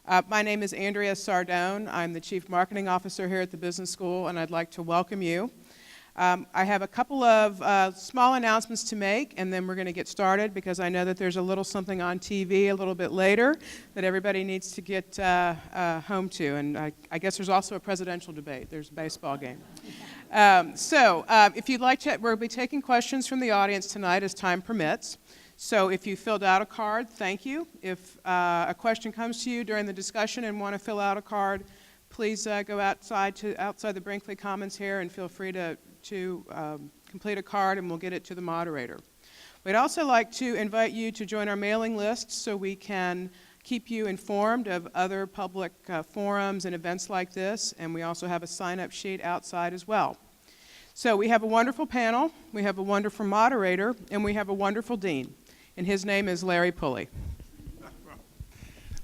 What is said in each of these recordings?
My name is Andrea Sardone. I'm the Chief Marketing Officer here at the Business School, and I'd like to welcome you. I have a couple of small announcements to make, and then we're going to get started because I know that there's a little something on TV a little bit later that everybody needs to get home to. And I guess there's also a presidential debate. There's a baseball game. If you'd like to, we'll be taking questions from the audience tonight as time permits. So if you filled out a card, thank you. If a question comes to you during the discussion and want to fill out a card, please go outside the Brinkley Commons here and feel free to complete a card, and we'll get it to the moderator. We'd also like to invite you to join our mailing list so we can keep you informed of other public forums and events like this, and we also have a sign-up sheet outside as well. So we have a wonderful panel, we have a wonderful moderator, and we have a wonderful dean, and his name is Larry Pulley.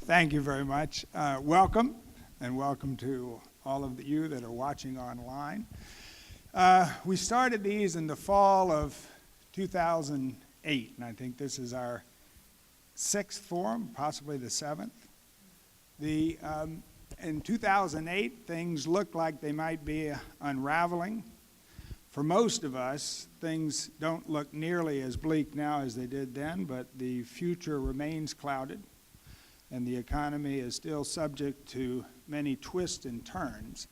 Thank you very much. Welcome, and welcome to all of you that are watching online. We started these in the fall of 2008, and I think this is our 6th forum, possibly the 7th. In 2008, things looked like they might be unraveling. For most of us, things don't look nearly as bleak now as they did then, but the future remains clouded, and the economy is still subject to many twists and turns.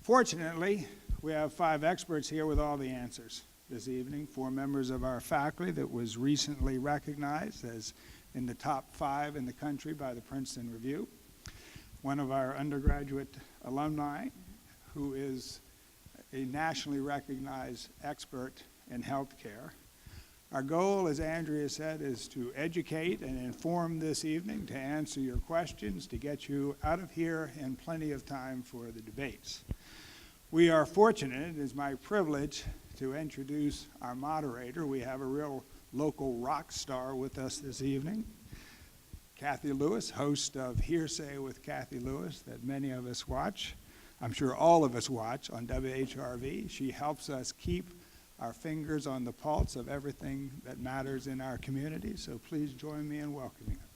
Fortunately, we have 5 experts here with all the answers this evening, 4 members of our faculty that was recently recognized as in the top 5 in the country by the Princeton Review, one of our undergraduate alumni who is a nationally recognized expert in healthcare. Our goal, as Andrea said, is to educate and inform this evening, to answer your questions, to get you out of here in plenty of time for the debates. We are fortunate, it is my privilege to introduce our moderator. We have a real local rock star with us this evening, Kathy Lewis, host of Hearsay with Kathy Lewis that many of us watch. I'm sure all of us watch on WHRV. She helps us keep our fingers on the pulse of everything that matters in our community. So please join me in welcoming her.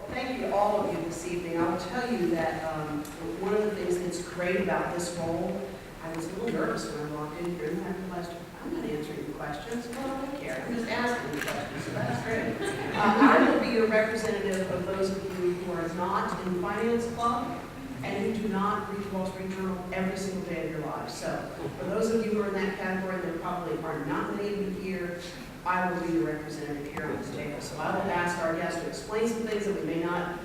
Thank you to all of you this evening. I will tell you that one of the things that's great about this role, I was a little nervous when I walked in here and I realized I'm not answering the questions. Well, I don't care. I'm just asking the questions, so that's great. I will be your representative of those of you who are not in the Finance Club and who do not read the Wall Street Journal every single day of your lives. So for those of you who are in that category, there probably are not many of you here. I will be your representative here on this table. So I will ask our guests to explain some things that we may not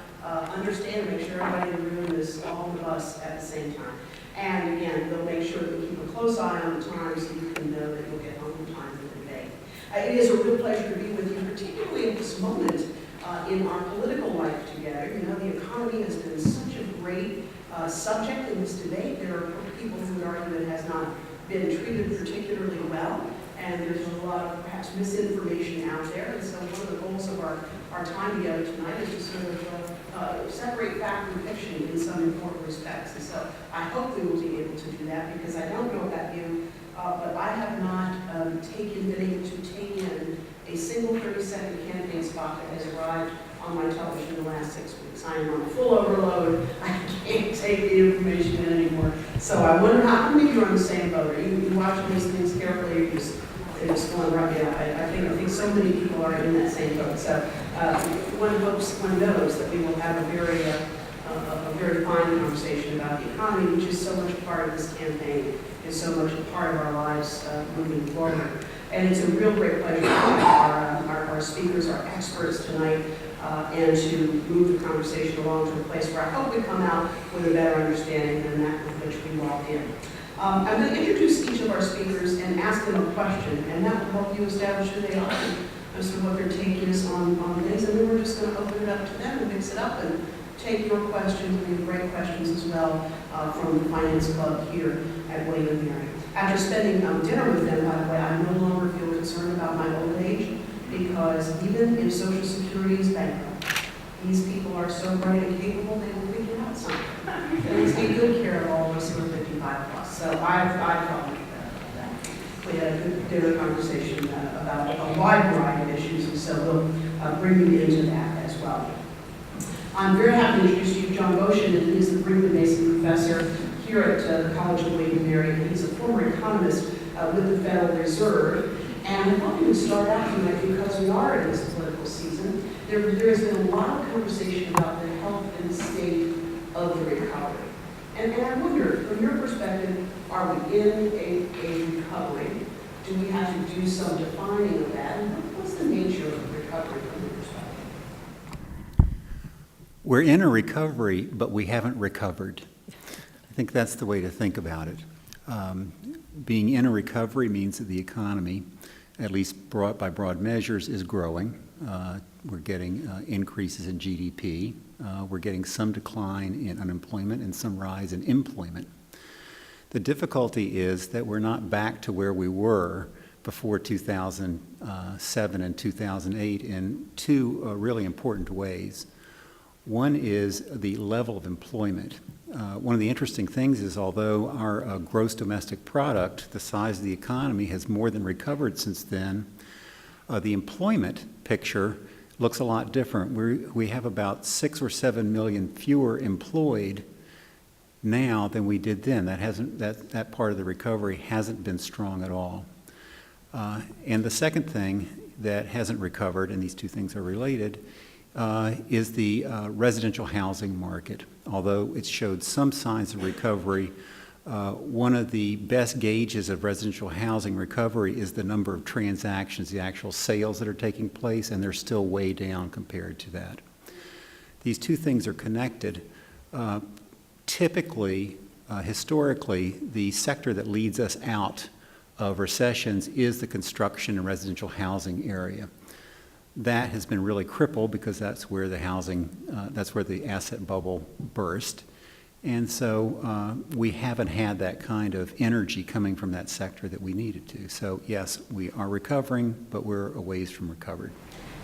understand and make sure everybody in the room is all with us at the same time. And again, they'll make sure that we keep a close eye on the time so you can know that you'll get home in time for the debate. It is a real pleasure to be with you, particularly at this moment in our political life together. You know, the economy has been such a great subject in this debate. There are people who would argue it has not been treated particularly well. And there's a lot of perhaps misinformation out there. And so one of the goals of our time together tonight is to sort of separate fact from fiction in some important respects. And so I hope we will be able to do that because I don't know about you, but I have not been able to take in a single 30-second campaign spot that has arrived on my television in the last 6 weeks. I am on full overload. I can't take the information in anymore. So I wonder how many of you are on the same boat? Are you watching these things carefully or just going right? Yeah, I think so many people are in that same boat. So one knows that we will have a very fine conversation about the economy, which is so much a part of this campaign, is so much a part of our lives moving forward. And it's a real great pleasure to have our speakers, our experts tonight, and to move the conversation along to a place where I hope we come out with a better understanding than that with which we walked in. I'm going to introduce each of our speakers and ask them a question, and that will help you establish who they are and as to what their take is on things. And then we're just going to open it up to them and mix it up and take your questions and your great questions as well from the Finance Club here at William & Mary. After spending dinner with them, by the way, I no longer feel concerned about my old age because even if Social Security is bankrupt, these people are so bright and capable, they will figure out something. And it's take good care of all of us who are 55 plus. So I probably care about that. We had a good dinner conversation about a wide variety of issues, and so we'll bring you into that as well. I'm very happy to introduce you to John Boshin, and he's the Brinkman Mason Professor here at the College of William and Mary. He's a former economist with the Federal Reserve. And I thought we would start out tonight because we are in this political season. There has been a lot of conversation about the health and state of the recovery. And I wonder, from your perspective, are we in a recovery? Do we have to do some defining of that? And what's the nature of recovery from your perspective? We're in a recovery, but we haven't recovered. I think that's the way to think about it. Being in a recovery means that the economy, at least by broad measures, is growing. We're getting increases in GDP. We're getting some decline in unemployment and some rise in employment. The difficulty is that we're not back to where we were before 2007 and 2008 in two really important ways. One is the level of employment. One of the interesting things is although our gross domestic product, the size of the economy, has more than recovered since then, the employment picture looks a lot different. We have about 6 or 7 million fewer employed now than we did then. That part of the recovery hasn't been strong at all. And the second thing that hasn't recovered, and these two things are related, is the residential housing market. Although it showed some signs of recovery, one of the best gauges of residential housing recovery is the number of transactions, the actual sales that are taking place, and they're still way down compared to that. These two things are connected. Typically, historically, the sector that leads us out of recessions is the construction and residential housing area. That has been really crippled because that's where the asset bubble burst. And so we haven't had that kind of energy coming from that sector that we needed to. So yes, we are recovering, but we're a ways from recovered.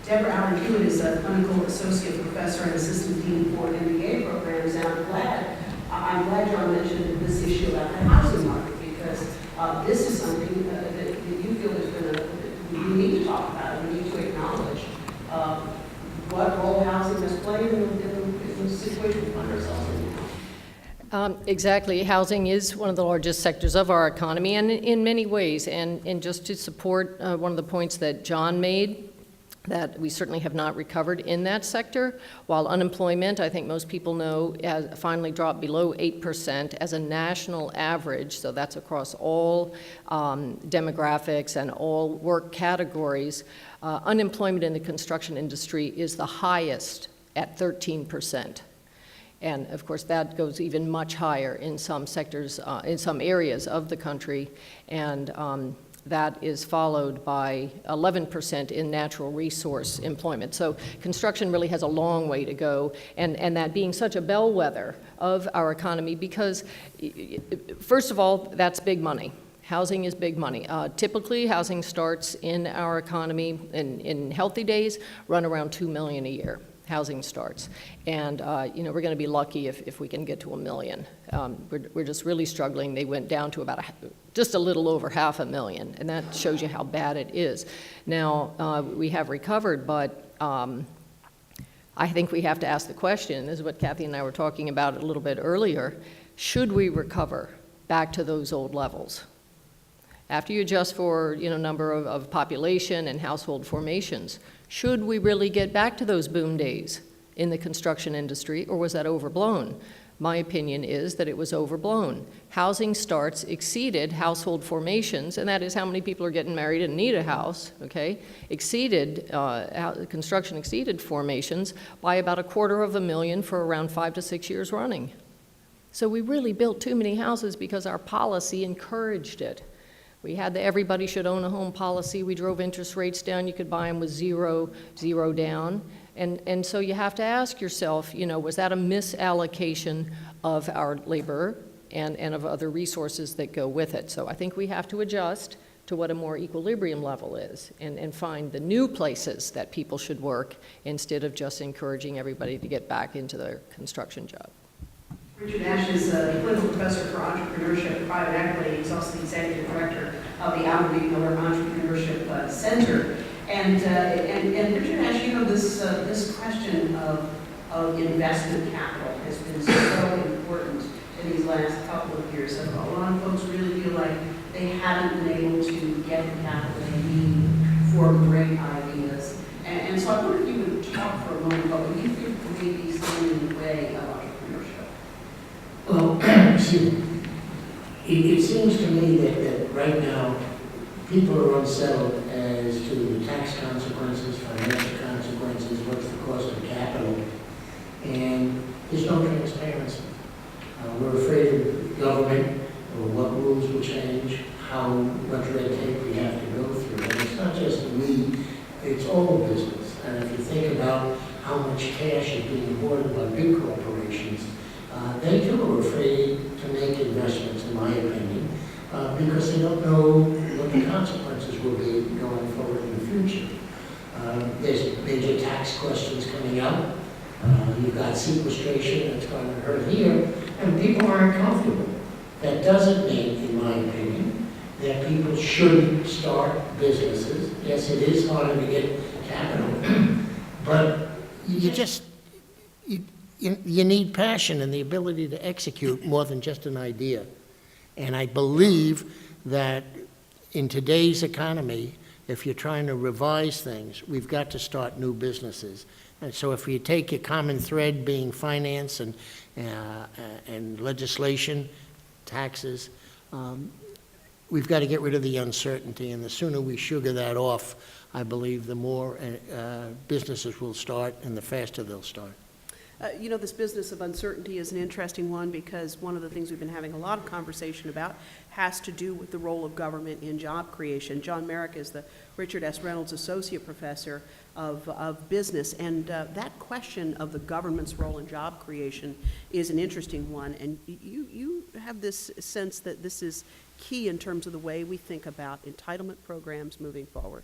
Deborah Allen Hewitt is a clinical associate professor and assistant dean for MBA programs, and I'm glad John mentioned this issue about the housing market, because this is something that you feel we need to talk about, we need to acknowledge what role housing has played in the situation we find ourselves in now. Exactly. Housing is one of the largest sectors of our economy, and in many ways. And just to support one of the points that John made, that we certainly have not recovered in that sector. While unemployment, I think most people know, has finally dropped below 8% as a national average, so that's across all demographics and all work categories. Unemployment in the construction industry is the highest at 13%. And of course, that goes even much higher in some sectors, in some areas of the country. And that is followed by 11% in natural resource employment. So construction really has a long way to go, and that being such a bellwether of our economy, because first of all, that's big money. Housing is big money. Typically, housing starts in our economy in healthy days run around $2 million a year. Housing starts, and we're going to be lucky if we can get to $1 million. We're just really struggling. They went down to about just a little over 500,000, and that shows you how bad it is. Now we have recovered, but I think we have to ask the question. This is what Kathy and I were talking about a little bit earlier. Should we recover back to those old levels? After you adjust for number of population and household formations, should we really get back to those boom days in the construction industry, or was that overblown? My opinion is that it was overblown. Housing starts exceeded household formations, and that is how many people are getting married and need a house, okay? Construction exceeded formations by about 250,000 for around 5 to 6 years running. So we really built too many houses because our policy encouraged it. We had the everybody should own a home policy. We drove interest rates down. You could buy them with zero down. And so you have to ask yourself, was that a misallocation of our labor and of other resources that go with it? So I think we have to adjust to what a more equilibrium level is and find the new places that people should work instead of just encouraging everybody to get back into their construction job. Richard Ash is a clinical professor for entrepreneurship and private equity. He's also the executive director of the Albert Miller Entrepreneurship Center. And Richard Ash, this question of investment capital has been so important in these last couple of years. And a lot of folks really feel like they haven't been able to get the capital they need for great ideas. And so I wonder if you would talk for a moment about what you think may be standing in the way of entrepreneurship. Well, excuse me. It seems to me that right now, people are unsettled as to the tax consequences, financial consequences, what's the cost of capital, and there's no transparency. We're afraid of government, or what rules will change, how much red tape we have to go through. And it's not just we, it's all business. And if you think about how much cash is being hoarded by big corporations, they too are afraid to make investments, in my opinion, because they don't know what the consequences will be going forward in the future. There's major tax questions coming up. You've got sequestration that's going to hurt here, and people aren't comfortable. That doesn't mean, in my opinion, that people shouldn't start businesses. Yes, it is harder to get capital, but you need passion and the ability to execute more than just an idea. And I believe that in today's economy, if you're trying to revise things, we've got to start new businesses. And so if you take your common thread being finance and legislation, taxes, we've got to get rid of the uncertainty. And the sooner we sugar that off, I believe the more businesses will start and the faster they'll start. This business of uncertainty is an interesting one because one of the things we've been having a lot of conversation about has to do with the role of government in job creation. John Merrick is the Richard S. Reynolds Associate Professor of Business, and that question of the government's role in job creation is an interesting one, and you have this sense that this is key in terms of the way we think about entitlement programs moving forward.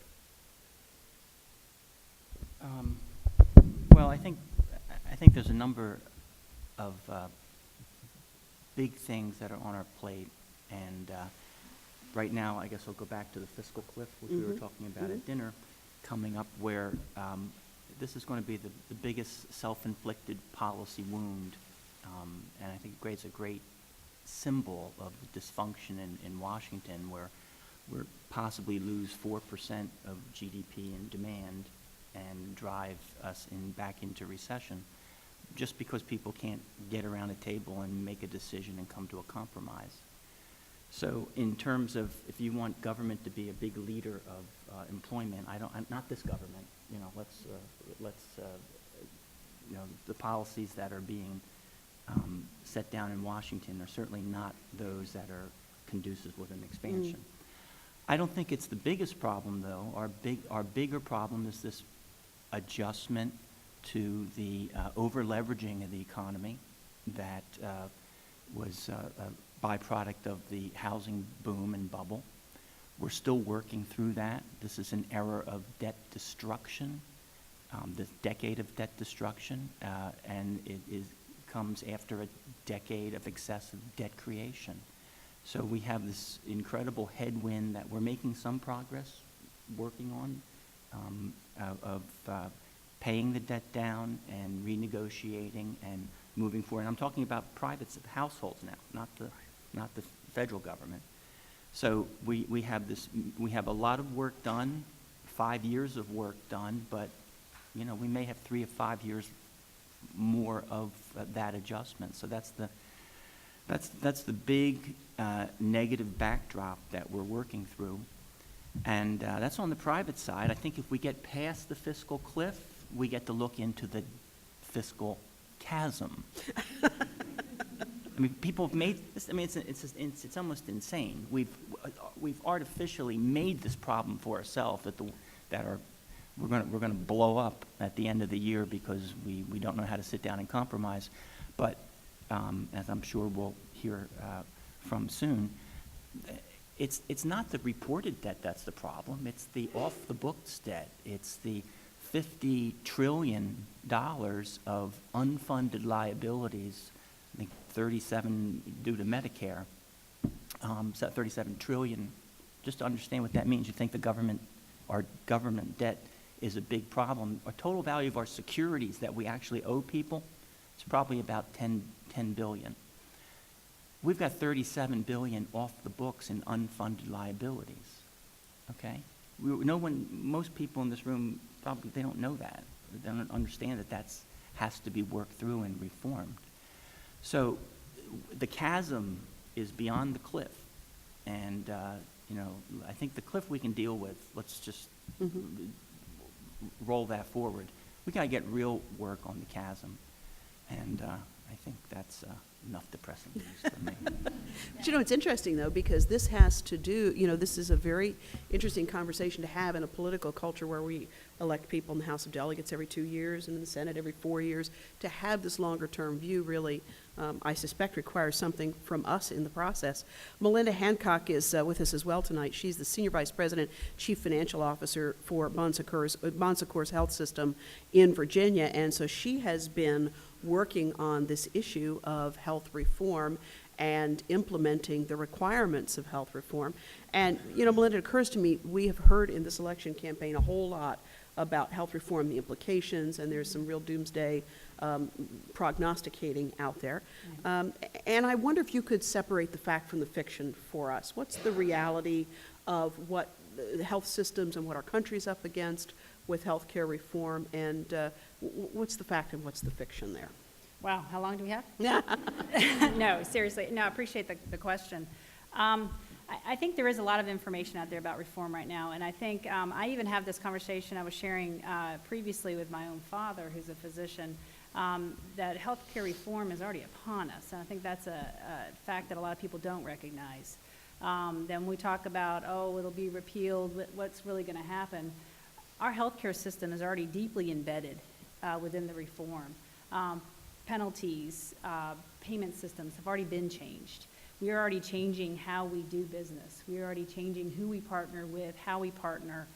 Well, I think there's a number of big things that are on our plate, and right now, I guess I'll go back to the fiscal cliff, which we were talking about at dinner, coming up, where this is going to be the biggest self-inflicted policy wound, and I think it creates a great symbol of dysfunction in Washington, where we're possibly lose 4% of GDP in demand and drive us back into recession, just because people can't get around a table and make a decision and come to a compromise. So in terms of, if you want government to be a big leader of employment, not this government, the policies that are being set down in Washington are certainly not those that are conducive with an expansion. I don't think it's the biggest problem, though. Our bigger problem is this adjustment to the over-leveraging of the economy that was a byproduct of the housing boom and bubble. We're still working through that. This is an era of debt destruction, this decade of debt destruction, and it comes after a decade of excessive debt creation. So we have this incredible headwind that we're making some progress working on, of paying the debt down and renegotiating and moving forward. And I'm talking about private households now, not the federal government. So we have a lot of work done, 5 years of work done, but we may have 3 or 5 years more of that adjustment. So that's the big negative backdrop that we're working through. And that's on the private side. I think if we get past the fiscal cliff, we get to look into the fiscal chasm. I mean, people have made this. I mean, it's almost insane. We've artificially made this problem for ourselves we're going to blow up at the end of the year because we don't know how to sit down and compromise. But as I'm sure we'll hear from soon, it's not the reported debt that's the problem. It's the off-the-books debt. It's the $50 trillion of unfunded liabilities, I think 37 due to Medicare, so $37 trillion just to understand what that means, you think our government debt is a big problem. Our total value of our securities that we actually owe people, it's probably about 10 billion. We've got 37 billion off the books in unfunded liabilities, okay? Most people in this room, probably, they don't know that. They don't understand that has to be worked through and reformed. So the chasm is beyond the cliff. And, I think the cliff we can deal with. Let's just roll that forward. We got to get real work on the chasm. And I think that's enough depressing news for me. But it's interesting, though, because this has to do, this is a very interesting conversation to have in a political culture where we elect people in the House of Delegates every 2 years and in the Senate every 4 years. To have this longer-term view really, I suspect, requires something from us in the process. Melinda Hancock is with us as well tonight. She's the Senior Vice President, Chief Financial Officer for Bon Secours Health System in Virginia, and so she has been working on this issue of health reform and implementing the requirements of health reform. And, Melinda, it occurs to me, we have heard in this election campaign a whole lot about health reform, the implications, and there's some real doomsday prognosticating out there. And I wonder if you could separate the fact from the fiction for us. What's the reality of what the health systems and what our country's up against with healthcare reform, and what's the fact and what's the fiction there? Wow, how long do we have? No, seriously. No, I appreciate the question. I think there is a lot of information out there about reform right now, and I think I even have this conversation I was sharing previously with my own father, who's a physician, that healthcare reform is already upon us, and I think that's a fact that a lot of people don't recognize. Then we talk about, it'll be repealed, what's really going to happen? Our healthcare system is already deeply embedded within the reform. Penalties, payment systems have already been changed. We are already changing how we do business. We are already changing who we partner with, how we partner.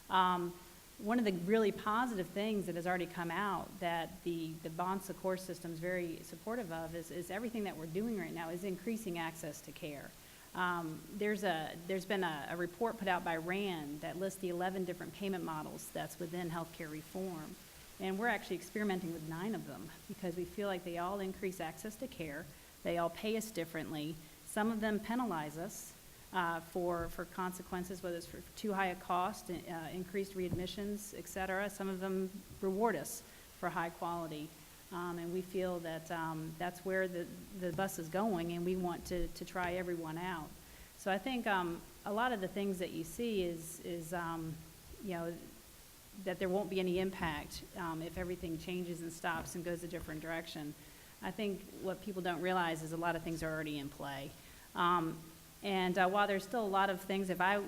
One of the really positive things that has already come out that the Bon Secours system is very supportive of is everything that we're doing right now is increasing access to care. There's been a report put out by RAND that lists the 11 different payment models that's within healthcare reform. And we're actually experimenting with 9 of them because we feel like they all increase access to care. They all pay us differently. Some of them penalize us for consequences, whether it's for too high a cost, increased readmissions, et cetera. Some of them reward us for high quality. And we feel that that's where the bus is going, and we want to try everyone out. So I think a lot of the things that you see is that there won't be any impact if everything changes and stops and goes a different direction. I think what people don't realize is a lot of things are already in play. And while there's still a lot of things, if I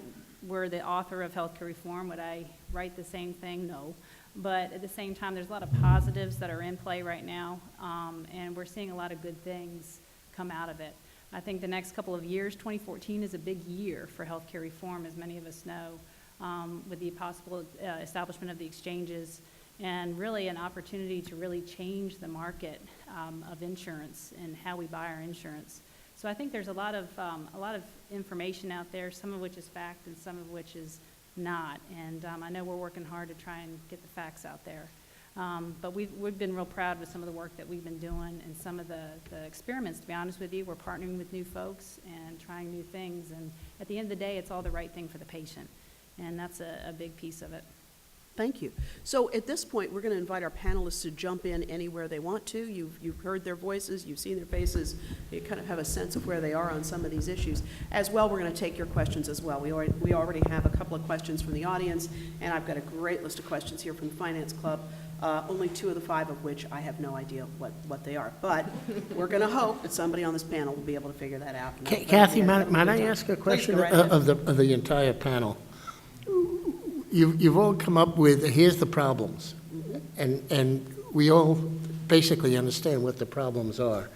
were the author of healthcare reform, would I write the same thing? No. But at the same time, there's a lot of positives that are in play right now, and we're seeing a lot of good things come out of it. I think the next couple of years, 2014 is a big year for healthcare reform, as many of us know, with the possible establishment of the exchanges and really an opportunity to really change the market of insurance and how we buy our insurance. So I think there's a lot of information out there, some of which is fact and some of which is not. And I know we're working hard to try and get the facts out there. But we've been real proud with some of the work that we've been doing and some of the experiments, to be honest with you. We're partnering with new folks and trying new things. And at the end of the day, it's all the right thing for the patient. And that's a big piece of it. Thank you. So at this point, we're going to invite our panelists to jump in anywhere they want to. You've heard their voices, you've seen their faces, you kind of have a sense of where they are on some of these issues. As well, we're going to take your questions as well. We already have a couple of questions from the audience, and I've got a great list of questions here from the Finance Club, only 2 of the 5 of which I have no idea what they are. But we're going to hope that somebody on this panel will be able to figure that out. Kathy, might I ask a question of the entire panel? You've all come up with, here's the problems, and we all basically understand what the problems are.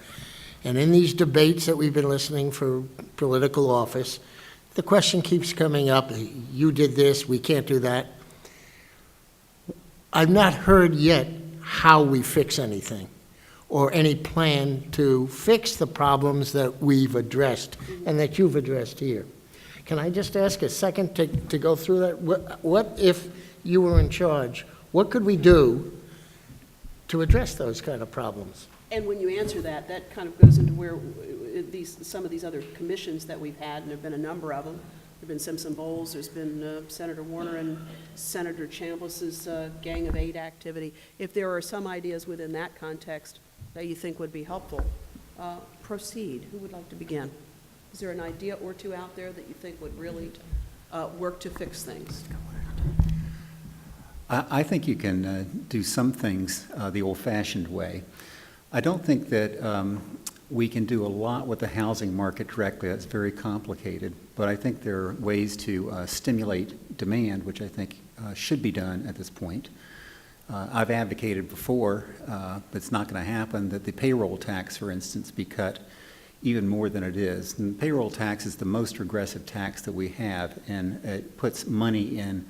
And in these debates that we've been listening for political office, the question keeps coming up, you did this, we can't do that. I've not heard yet how we fix anything or any plan to fix the problems that we've addressed and that you've addressed here. Can I just ask a second to go through that? What if you were in charge? What could we do to address those kind of problems? And when you answer that, that kind of goes into where some of these other commissions that we've had, and there have been a number of them. There have been Simpson Bowles, there's been Senator Warner and Senator Chambliss's Gang of Eight activity. If there are some ideas within that context that you think would be helpful, proceed. Who would like to begin? Is there an idea or two out there that you think would really work to fix things? I think you can do some things the old-fashioned way. I don't think that we can do a lot with the housing market directly. That's very complicated. But I think there are ways to stimulate demand, which I think should be done at this point. I've advocated before, but it's not going to happen, that the payroll tax, for instance, be cut even more than it is. And the payroll tax is the most regressive tax that we have, and it puts money in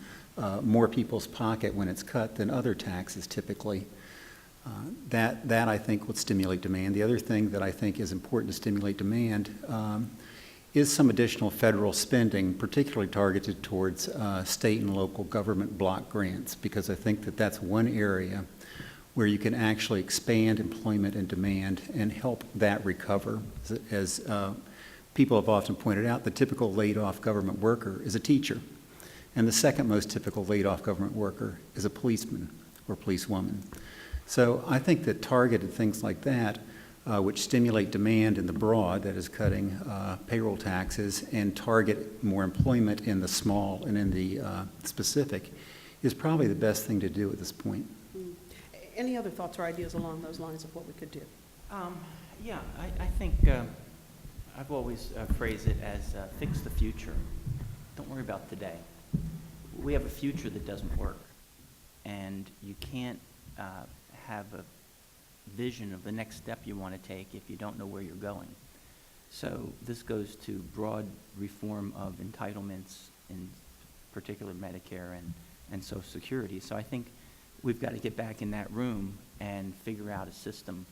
more people's pocket when it's cut than other taxes typically. That I think would stimulate demand. The other thing that I think is important to stimulate demand is some additional federal spending, particularly targeted towards state and local government block grants, because I think that that's one area where you can actually expand employment and demand and help that recover. As people have often pointed out, the typical laid-off government worker is a teacher, and the second most typical laid-off government worker is a policeman or policewoman. So I think that targeted things like that, which stimulate demand in the broad, that is cutting payroll taxes, and target more employment in the small and in the specific, is probably the best thing to do at this point. Any other thoughts or ideas along those lines of what we could do? Yeah, I think I've always phrased it as fix the future. Don't worry about today. We have a future that doesn't work, and you can't have a vision of the next step you want to take if you don't know where you're going. So this goes to broad reform of entitlements, in particular Medicare and Social Security. So I think we've got to get back in that room and figure out a system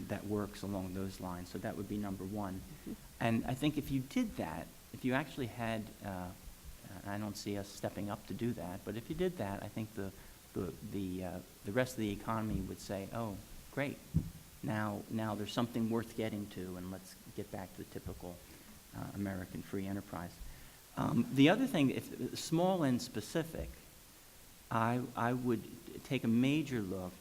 that works along those lines. So that would be number one. Mm-hmm. And I think if you did that, if you actually had, I don't see us stepping up to do that, but if you did that, I think the rest of the economy would say, oh, great, now there's something worth getting to, and let's get back to the typical American free enterprise. The other thing, if small and specific, I would take a major look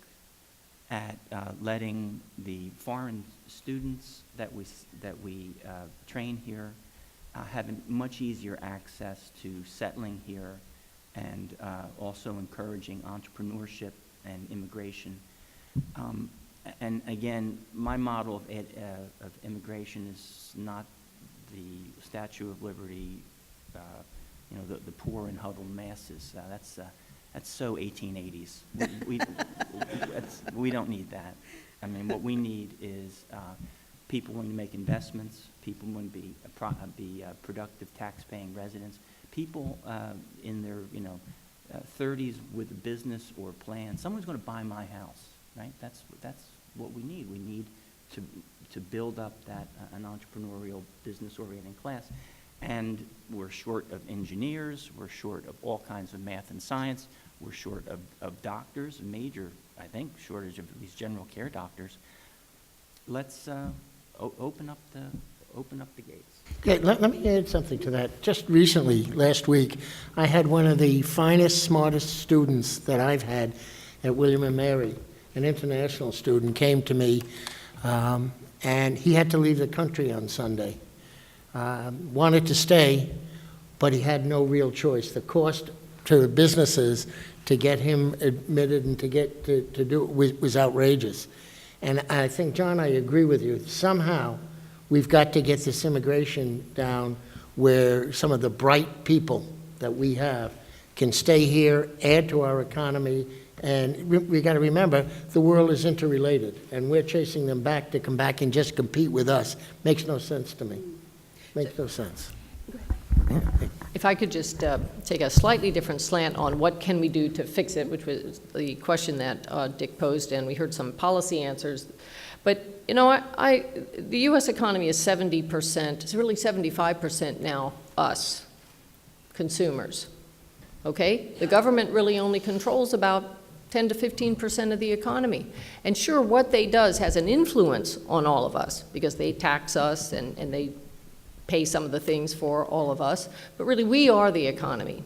at letting the foreign students that we train here have a much easier access to settling here, and also encouraging entrepreneurship and immigration. And again, my model of immigration is not the Statue of Liberty, the poor and huddled masses. That's so 1880s. We don't need that. I mean, what we need is people willing to make investments, people willing to be productive tax-paying residents, people in their 30s with a business or plan. Someone's going to buy my house, right? That's what we need. We need to build up that an entrepreneurial, business-oriented class. And we're short of engineers. We're short of all kinds of math and science. We're short of doctors, a major, I think, shortage of these general care doctors. Let's open up the gates. Okay, let me add something to that. Just recently, last week, I had one of the finest, smartest students that I've had at William & Mary, an international student, came to me, and he had to leave the country on Sunday. Wanted to stay, but he had no real choice. The cost to the businesses to get him admitted and to get to do it was outrageous. And I think, John, I agree with you. Somehow, we've got to get this immigration down where some of the bright people that we have can stay here, add to our economy, and we got to remember the world is interrelated, and we're chasing them back to come back and just compete with us. Makes no sense to me. Makes no sense. If I could just take a slightly different slant on what can we do to fix it, which was the question that Dick posed, and we heard some policy answers. But, you know, the U.S. economy is 70%, it's really 75% now us, consumers, okay? The government really only controls about 10 to 15% of the economy. And sure, what they does has an influence on all of us because they tax us and they pay some of the things for all of us, but really we are the economy.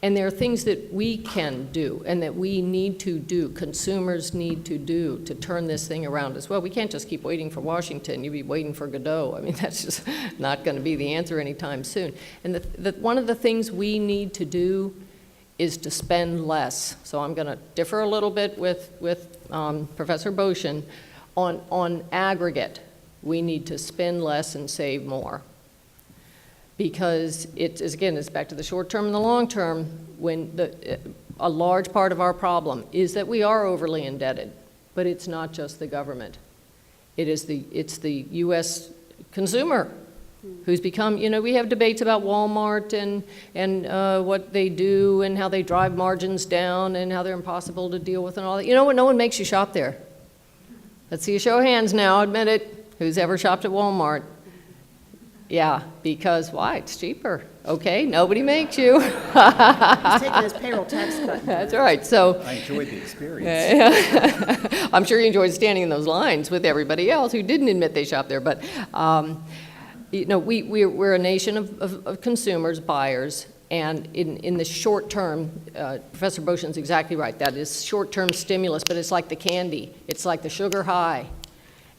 And there are things that we can do and that we need to do, consumers need to do to turn this thing around as well. We can't just keep waiting for Washington. You'd be waiting for Godot. I mean, that's just not going to be the answer anytime soon. And one of the things we need to do is to spend less. So I'm going to differ a little bit with Professor Boshin. On aggregate, we need to spend less and save more. Because it's back to the short term and the long term, when a large part of our problem is that we are overly indebted, but it's not just the government. It's the U.S. consumer who's become, you know, we have debates about Walmart and what they do and how they drive margins down and how they're impossible to deal with and all that. You know what, no one makes you shop there. Let's see a show of hands now, admit it. Who's ever shopped at Walmart? Yeah, because why? It's cheaper. Okay, nobody makes you. He's taking his payroll tax cut. That's right. So I enjoyed the experience. I'm sure you enjoyed standing in those lines with everybody else who didn't admit they shopped there. But you know, we're a nation of consumers, buyers, and in the short term, Professor Boshin's exactly right. That is short-term stimulus, but it's like the candy. It's like the sugar high.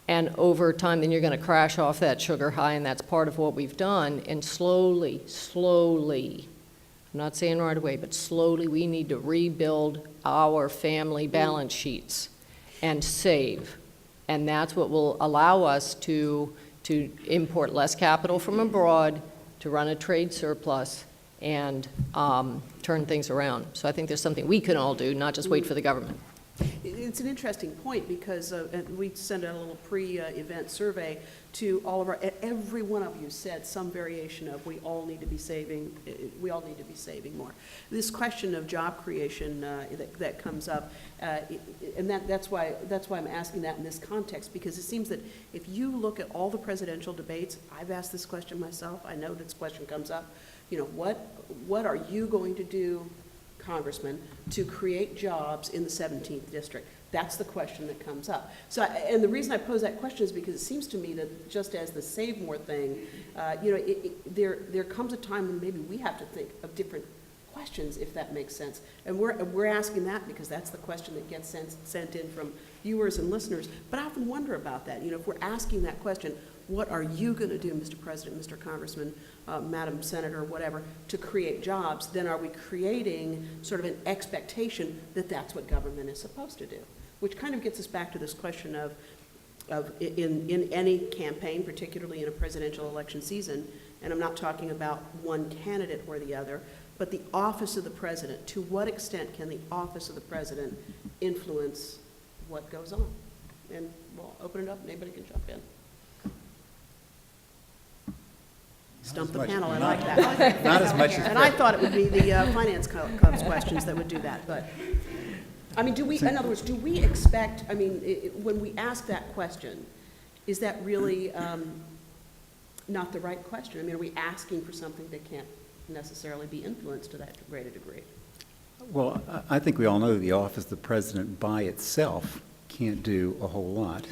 And over time, then you're going to crash off that sugar high, and that's part of what we've done. And slowly, I'm not saying right away, but slowly we need to rebuild our family balance sheets and save. And that's what will allow us to import less capital from abroad, to run a trade surplus, and turn things around. So I think there's something we can all do, not just wait for the government. It's an interesting point because and we sent out a little pre-event survey to all of every one of you said some variation of we all need to be saving more. This question of job creation that comes up, and that's why I'm asking that in this context, because it seems that if you look at all the presidential debates, I've asked this question myself, I know this question comes up, you know, what are you going to do, Congressman, to create jobs in the 17th district? That's the question that comes up. So, and the reason I pose that question is because it seems to me that just as the save more thing, you know, there comes a time when maybe we have to think of different questions, if that makes sense. And we're asking that because that's the question that gets sent in from viewers and listeners. But I often wonder about that. You know, if we're asking that question, what are you going to do, Mr. President, Mr. Congressman, Madam Senator, whatever, to create jobs? Then are we creating sort of an expectation that that's what government is supposed to do? Which kind of gets us back to this question of in any campaign, particularly in a presidential election season, and I'm not talking about one candidate or the other, but the office of the president. To what extent can the office of the president influence what goes on? And we'll open it up, anybody can jump in. Stump the panel, I like that. Not as much as. And I thought it would be the Finance Club's questions that would do that, but, I mean, in other words, do we expect, I mean, when we ask that question, is that really not the right question? I mean, are we asking for something that can't necessarily be influenced to that great a degree? Well, I think we all know the office of the president by itself can't do a whole lot.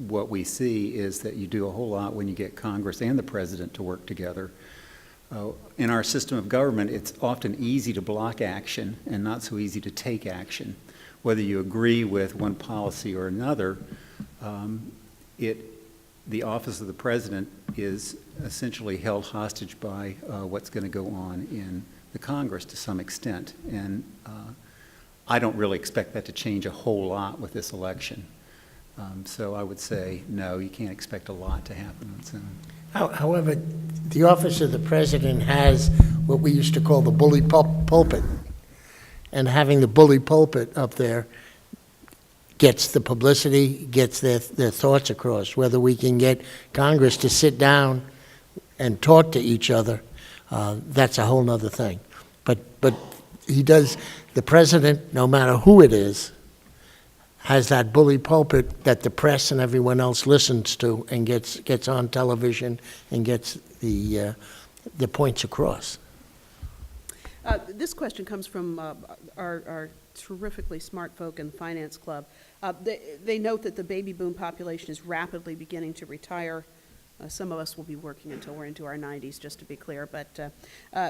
What we see is that you do a whole lot when you get Congress and the president to work together. In our system of government, it's often easy to block action and not so easy to take action. Whether you agree with one policy or another, the office of the president is essentially held hostage by what's going to go on in the Congress to some extent. And I don't really expect that to change a whole lot with this election. So I would say, no, you can't expect a lot to happen on its own. However, the office of the president has what we used to call the bully pulpit. And having the bully pulpit up there gets the publicity, gets their thoughts across. Whether we can get Congress to sit down and talk to each other, that's a whole other thing. But he does, the president, no matter who it is, has that bully pulpit that the press and everyone else listens to and gets on television and gets the points across. This question comes from our terrifically smart folk in the Finance Club. They note that the baby boom population is rapidly beginning to retire. Some of us will be working until we're into our 90s, just to be clear, but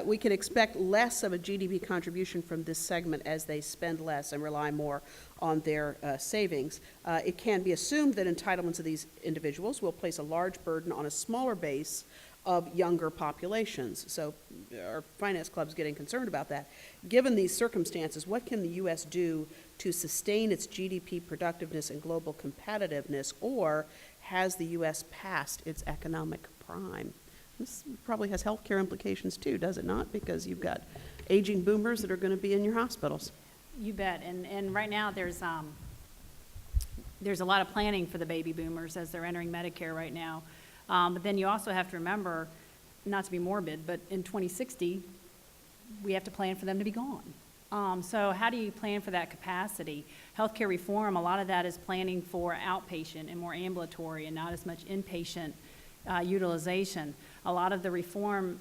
we can expect less of a GDP contribution from this segment as they spend less and rely more on their savings. It can be assumed that entitlements of these individuals will place a large burden on a smaller base of younger populations. So our Finance Club's getting concerned about that. Given these circumstances, what can the U.S. do to sustain its GDP productiveness and global competitiveness, or has the U.S. passed its economic prime? This probably has healthcare implications too, does it not? Because you've got aging boomers that are going to be in your hospitals. You bet. And right now there's a lot of planning for the baby boomers as they're entering Medicare right now. But then you also have to remember, not to be morbid, but in 2060, we have to plan for them to be gone. So how do you plan for that capacity? Healthcare reform, a lot of that is planning for outpatient and more ambulatory and not as much inpatient utilization. A lot of the reform,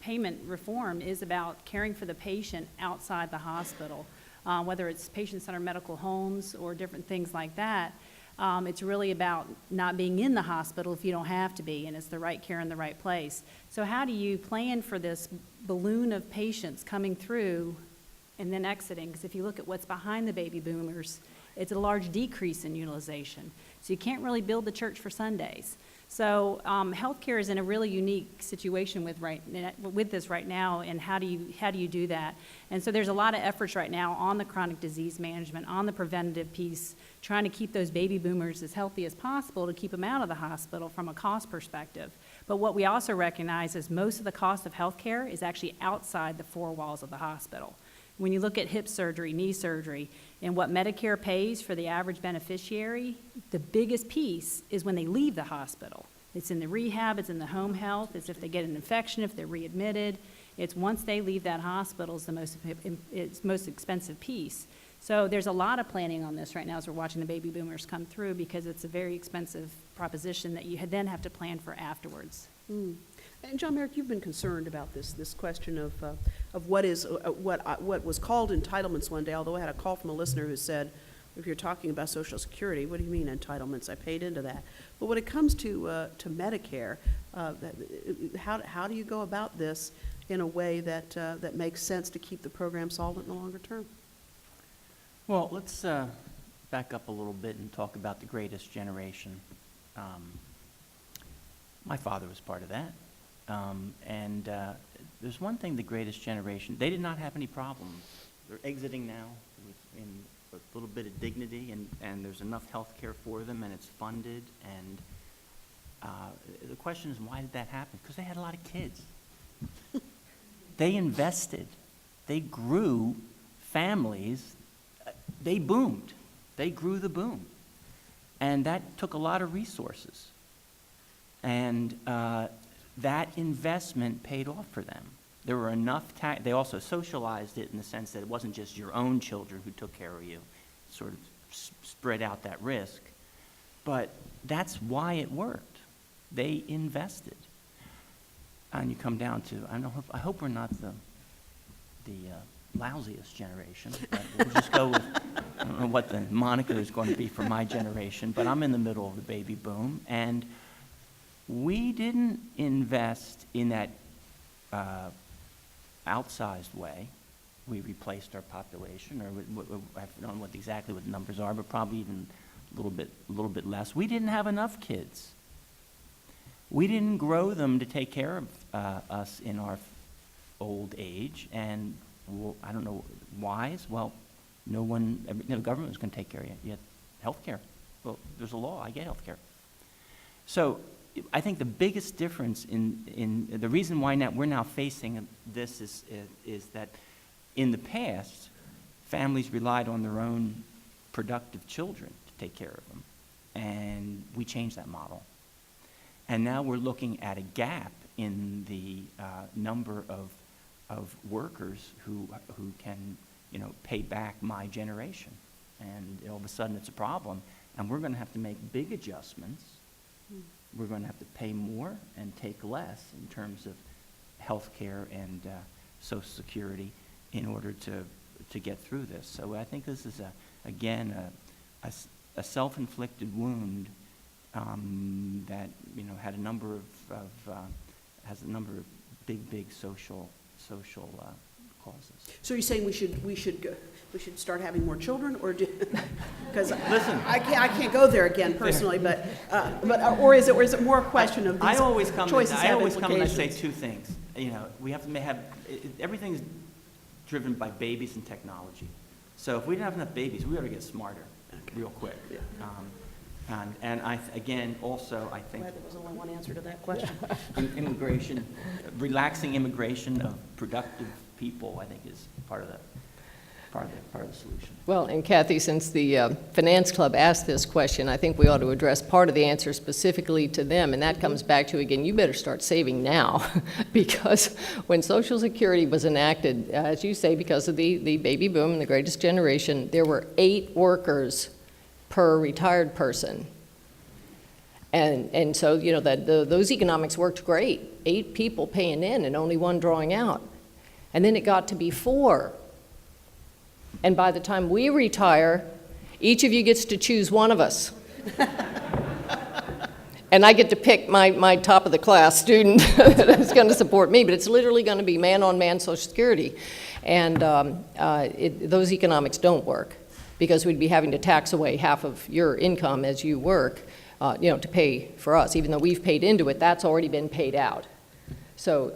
payment reform, is about caring for the patient outside the hospital, whether it's patient-centered medical homes or different things like that. It's really about not being in the hospital if you don't have to be, and it's the right care in the right place. So how do you plan for this balloon of patients coming through and then exiting? Because if you look at what's behind the baby boomers, it's a large decrease in utilization. So you can't really build the church for Sundays. So healthcare is in a really unique situation with this right now, and how do you do that? And so there's a lot of efforts right now on the chronic disease management, on the preventative piece, trying to keep those baby boomers as healthy as possible to keep them out of the hospital from a cost perspective. But what we also recognize is most of the cost of healthcare is actually outside the four walls of the hospital. When you look at hip surgery, knee surgery, and what Medicare pays for the average beneficiary, the biggest piece is when they leave the hospital. It's in the rehab, it's in the home health, it's if they get an infection, if they're readmitted. It's once they leave that hospital is it's most expensive piece. So there's a lot of planning on this right now as we're watching the baby boomers come through, because it's a very expensive proposition that you then have to plan for afterwards. Mm. And John Merrick, you've been concerned about this question of what was called entitlements one day, although I had a call from a listener who said, if you're talking about Social Security, what do you mean entitlements? I paid into that. But when it comes to Medicare, how do you go about this in a way that makes sense to keep the program solvent in the longer term? Well, let's back up a little bit and talk about the greatest generation. My father was part of that. And there's one thing the greatest generation, they did not have any problems. They're exiting now in a little bit of dignity, and there's enough health care for them, and it's funded. And the question is, why did that happen? Because they had a lot of kids. They invested. They grew families. They boomed. They grew the boom. And that took a lot of resources. And that investment paid off for them. There were enough they also socialized it in the sense that it wasn't just your own children who took care of you, sort of spread out that risk. But that's why it worked. They invested. And you come down to, I hope we're not the lousiest generation, but we'll just go with, I don't know what the moniker is going to be for my generation, but I'm in the middle of the baby boom, and we didn't invest in that outsized way. We replaced our population, or I don't know exactly what the numbers are, but probably even a little bit less. We didn't have enough kids. We didn't grow them to take care of us in our old age, and I don't know why. Well, the government was going to take care of you. You had health care. Well, there's a law. I get health care. So I think the biggest difference in the reason why we're now facing this is that in the past, families relied on their own productive children to take care of them, and we changed that model. And now we're looking at a gap in the number of workers who can pay back my generation. And all of a sudden, it's a problem, and we're going to have to make big adjustments. We're going to have to pay more and take less in terms of health care and Social Security in order to get through this. So I think this is, again, a self-inflicted wound that, had a number has a number of big social causes. So you're saying we should start having more children, or because Listen, I can't go there again personally, but or is it more a question of these I always come choices and I have always come and I say implications? two things. We have to have everything's driven by babies and technology. So if we didn't have enough babies, we ought to get smarter real quick. Yeah. And I again also I think Glad there was only one answer to that question. immigration, relaxing immigration of productive people, I think is part of the solution. Well, and Kathy, since the Finance Club asked this question, I think we ought to address part of the answer specifically to them, and that comes back to, again, you better start saving now, because when Social Security was enacted, as you say, because of the baby boom and the greatest generation, there were 8 workers per retired person. And so, those economics worked great. 8 people paying in and only 1 drawing out. And then it got to be 4. And by the time we retire, each of you gets to choose one of us. And I get to pick my top of the class student that's going to support me, but it's literally going to be man-on-man Social Security. And those economics don't work, because we'd be having to tax away half of your income as you work, to pay for us. Even though we've paid into it, that's already been paid out. So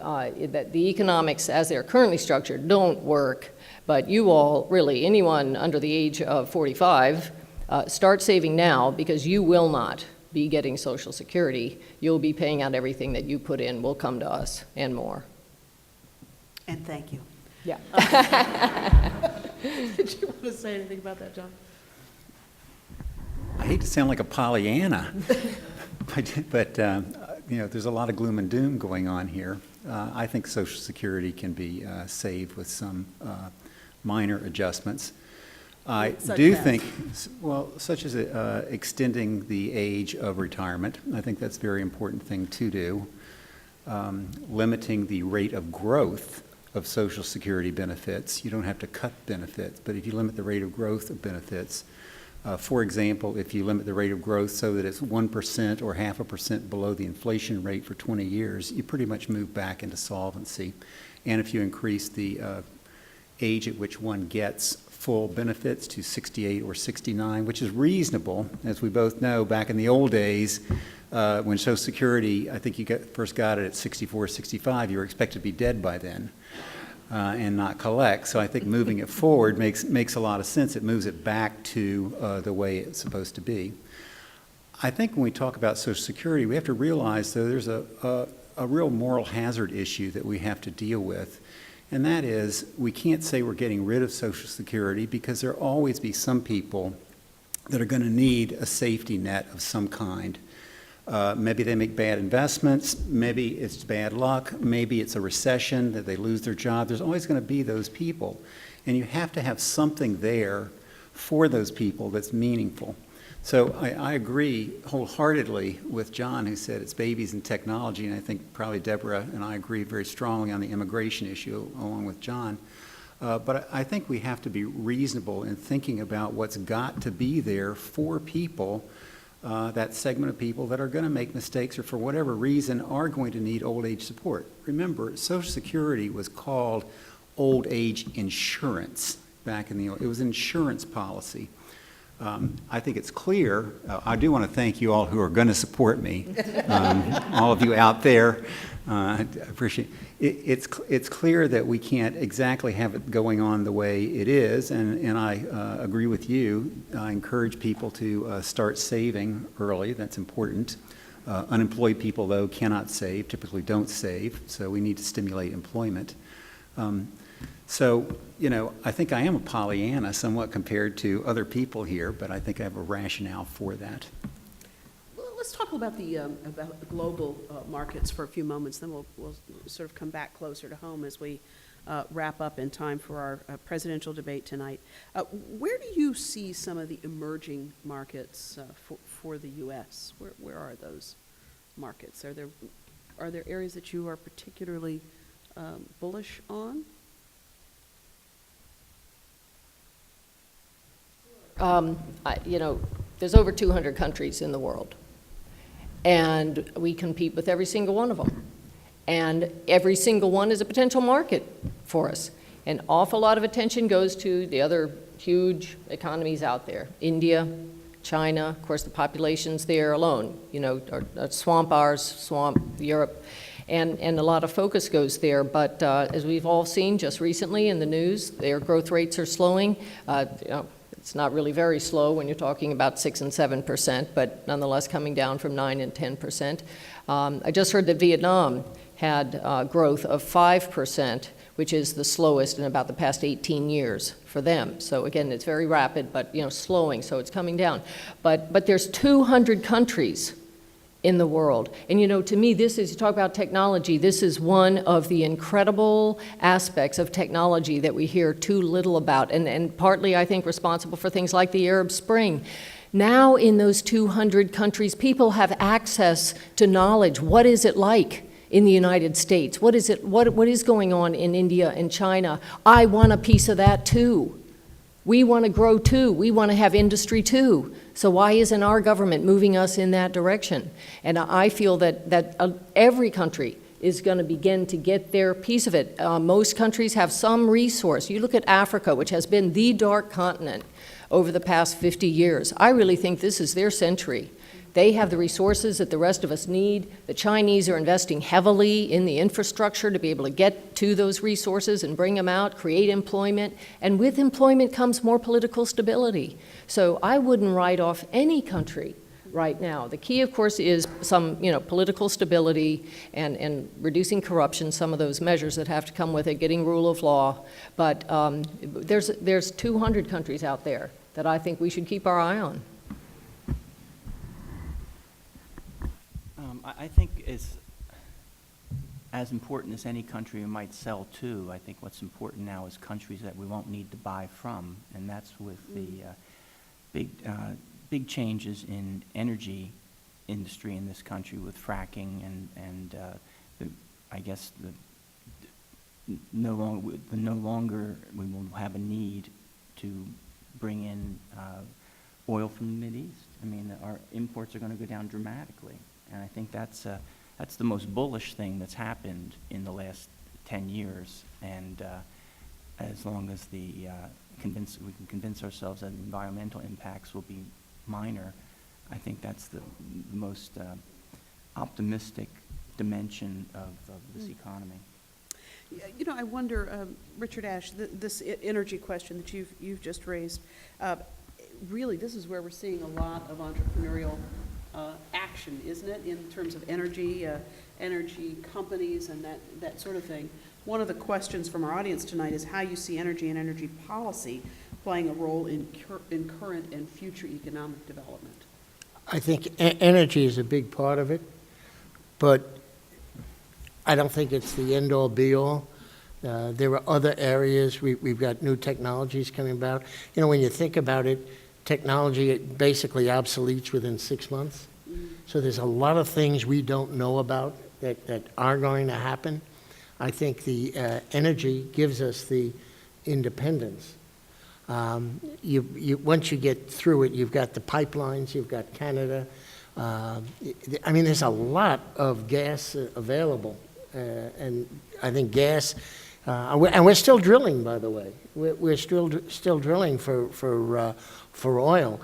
that the economics as they're currently structured don't work. But you all, really, anyone under the age of 45, start saving now, because you will not be getting Social Security. You'll be paying out everything that you put in will come to us and more. And thank you. Yeah. Did you want to say anything about that, John? I hate to sound like a Pollyanna, but there's a lot of gloom and doom going on here. I think Social Security can be saved with some minor adjustments. I Such do as? think, such as extending the age of retirement. I think that's a very important thing to do. Limiting the rate of growth of Social Security benefits. You don't have to cut benefits, but if you limit the rate of growth of benefits, for example, if you limit the rate of growth so that it's 1% or 0.5% below the inflation rate for 20 years, you pretty much move back into solvency. And if you increase the age at which one gets full benefits to 68 or 69, which is reasonable, as we both know, back in the old days, when Social Security, I think you first got it at 64, 65, you were expected to be dead by then. And not collect. So I think moving it forward makes a lot of sense. It moves it back to the way it's supposed to be. I think when we talk about Social Security, we have to realize, though, there's a real moral hazard issue that we have to deal with. And that is, we can't say we're getting rid of Social Security, because there'll always be some people that are going to need a safety net of some kind. Maybe they make bad investments, maybe it's bad luck, maybe it's a recession that they lose their job. There's always going to be those people. And you have to have something there for those people that's meaningful. So I agree wholeheartedly with John, who said it's babies and technology, and I think probably Deborah and I agree very strongly on the immigration issue along with John. But I think we have to be reasonable in thinking about what's got to be there for people, that segment of people that are going to make mistakes or for whatever reason are going to need old age support. Remember, Social Security was called old age insurance back in the old, it was an insurance policy. I think it's clear, I do want to thank you all who are going to support me, all of you out there. I appreciate it. It's clear that we can't exactly have it going on the way it is, and I agree with you. I encourage people to start saving early. That's important. Unemployed people, though, cannot save, typically don't save, so we need to stimulate employment. So, I think I am a Pollyanna somewhat compared to other people here, but I think I have a rationale for that. Well, let's talk about the global markets for a few moments, then we'll sort of come back closer to home as we wrap up in time for our presidential debate tonight. Where do you see some of the emerging markets for the U.S.? Where are those markets? Are there areas that you are particularly bullish on? There's over 200 countries in the world, and we compete with every single one of them. And every single one is a potential market for us. An awful lot of attention goes to the other huge economies out there. India, China, of course, the populations there alone, are swamp Europe. And a lot of focus goes there. But as we've all seen just recently in the news, their growth rates are slowing. It's not really very slow when you're talking about 6 and 7%, but nonetheless coming down from 9 and 10%. I just heard that Vietnam had growth of 5%, which is the slowest in about the past 18 years for them. So again, it's very rapid, but slowing, so it's coming down. But there's 200 countries in the world. And to me, this is, you talk about technology, this is one of the incredible aspects of technology that we hear too little about, and partly, I think, responsible for things like the Arab Spring. Now in those 200 countries, people have access to knowledge. What is it like in the United States? What is going on in India and China? I want a piece of that too. We want to grow too. We want to have industry too. So why isn't our government moving us in that direction? And I feel that every country is going to begin to get their piece of it. Most countries have some resource. You look at Africa, which has been the dark continent over the past 50 years. I really think this is their century. They have the resources that the rest of us need. The Chinese are investing heavily in the infrastructure to be able to get to those resources and bring them out, create employment. And with employment comes more political stability. So I wouldn't write off any country right now. The key, of course, is some political stability and reducing corruption, some of those measures that have to come with it, getting rule of law. But there's 200 countries out there that I think we should keep our eye on. I think it's as important as any country we might sell to. I think what's important now is countries that we won't need to buy from, and that's with the big changes in energy industry in this country with fracking and no longer we will have a need to bring in oil from the Mideast. I mean, our imports are going to go down dramatically. And I think that's the most bullish thing that's happened in the last 10 years. And as long as we can convince ourselves that the environmental impacts will be minor, I think that's the most optimistic dimension of this economy. I wonder, Richard Ashe, this energy question that you've just raised, really, this is where we're seeing a lot of entrepreneurial action, isn't it, in terms of energy companies and that sort of thing. One of the questions from our audience tonight is how you see energy and energy policy playing a role in current and future economic development. I think energy is a big part of it, but I don't think it's the end-all, be-all. There are other areas. We've got new technologies coming about. When you think about it, technology basically obsoletes within 6 months. So there's a lot of things we don't know about that are going to happen. I think the energy gives us the independence. Once you get through it, you've got the pipelines, you've got Canada. There's a lot of gas available. And I think gas, and we're still drilling, by the way. We're still drilling for oil.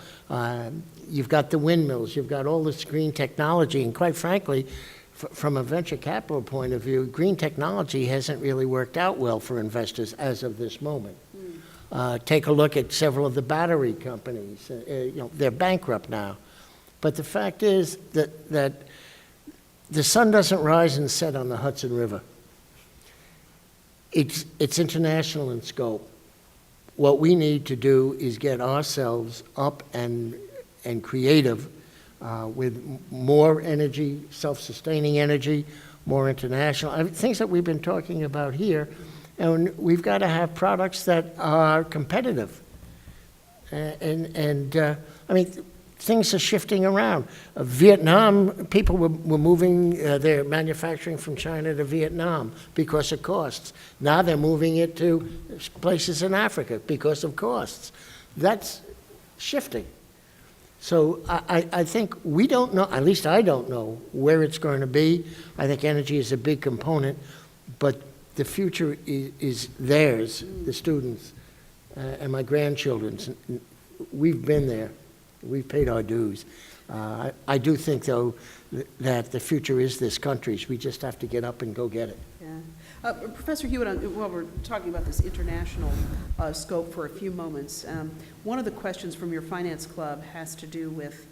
You've got the windmills, you've got all this green technology, and quite frankly, from a venture capital point of view, green technology hasn't really worked out well for investors as of this moment. Take a look at several of the battery companies. They're bankrupt now. But the fact is that the sun doesn't rise and set on the Hudson River. It's international in scope. What we need to do is get ourselves up and creative with more energy, self-sustaining energy, more international. Things that we've been talking about here, And we've got to have products that are competitive. I mean, things are shifting around. Vietnam, people were moving their manufacturing from China to Vietnam because of costs. Now they're moving it to places in Africa because of costs. That's shifting. So I think we don't know, at least I don't know, where it's going to be. I think energy is a big component, but the future is theirs, the students, and my grandchildren's. We've been there. We've paid our dues. I do think, though, that the future is this country's. We just have to get up and go get it. Yeah. Professor Hewitt, while we're talking about this international scope for a few moments, one of the questions from your finance club has to do with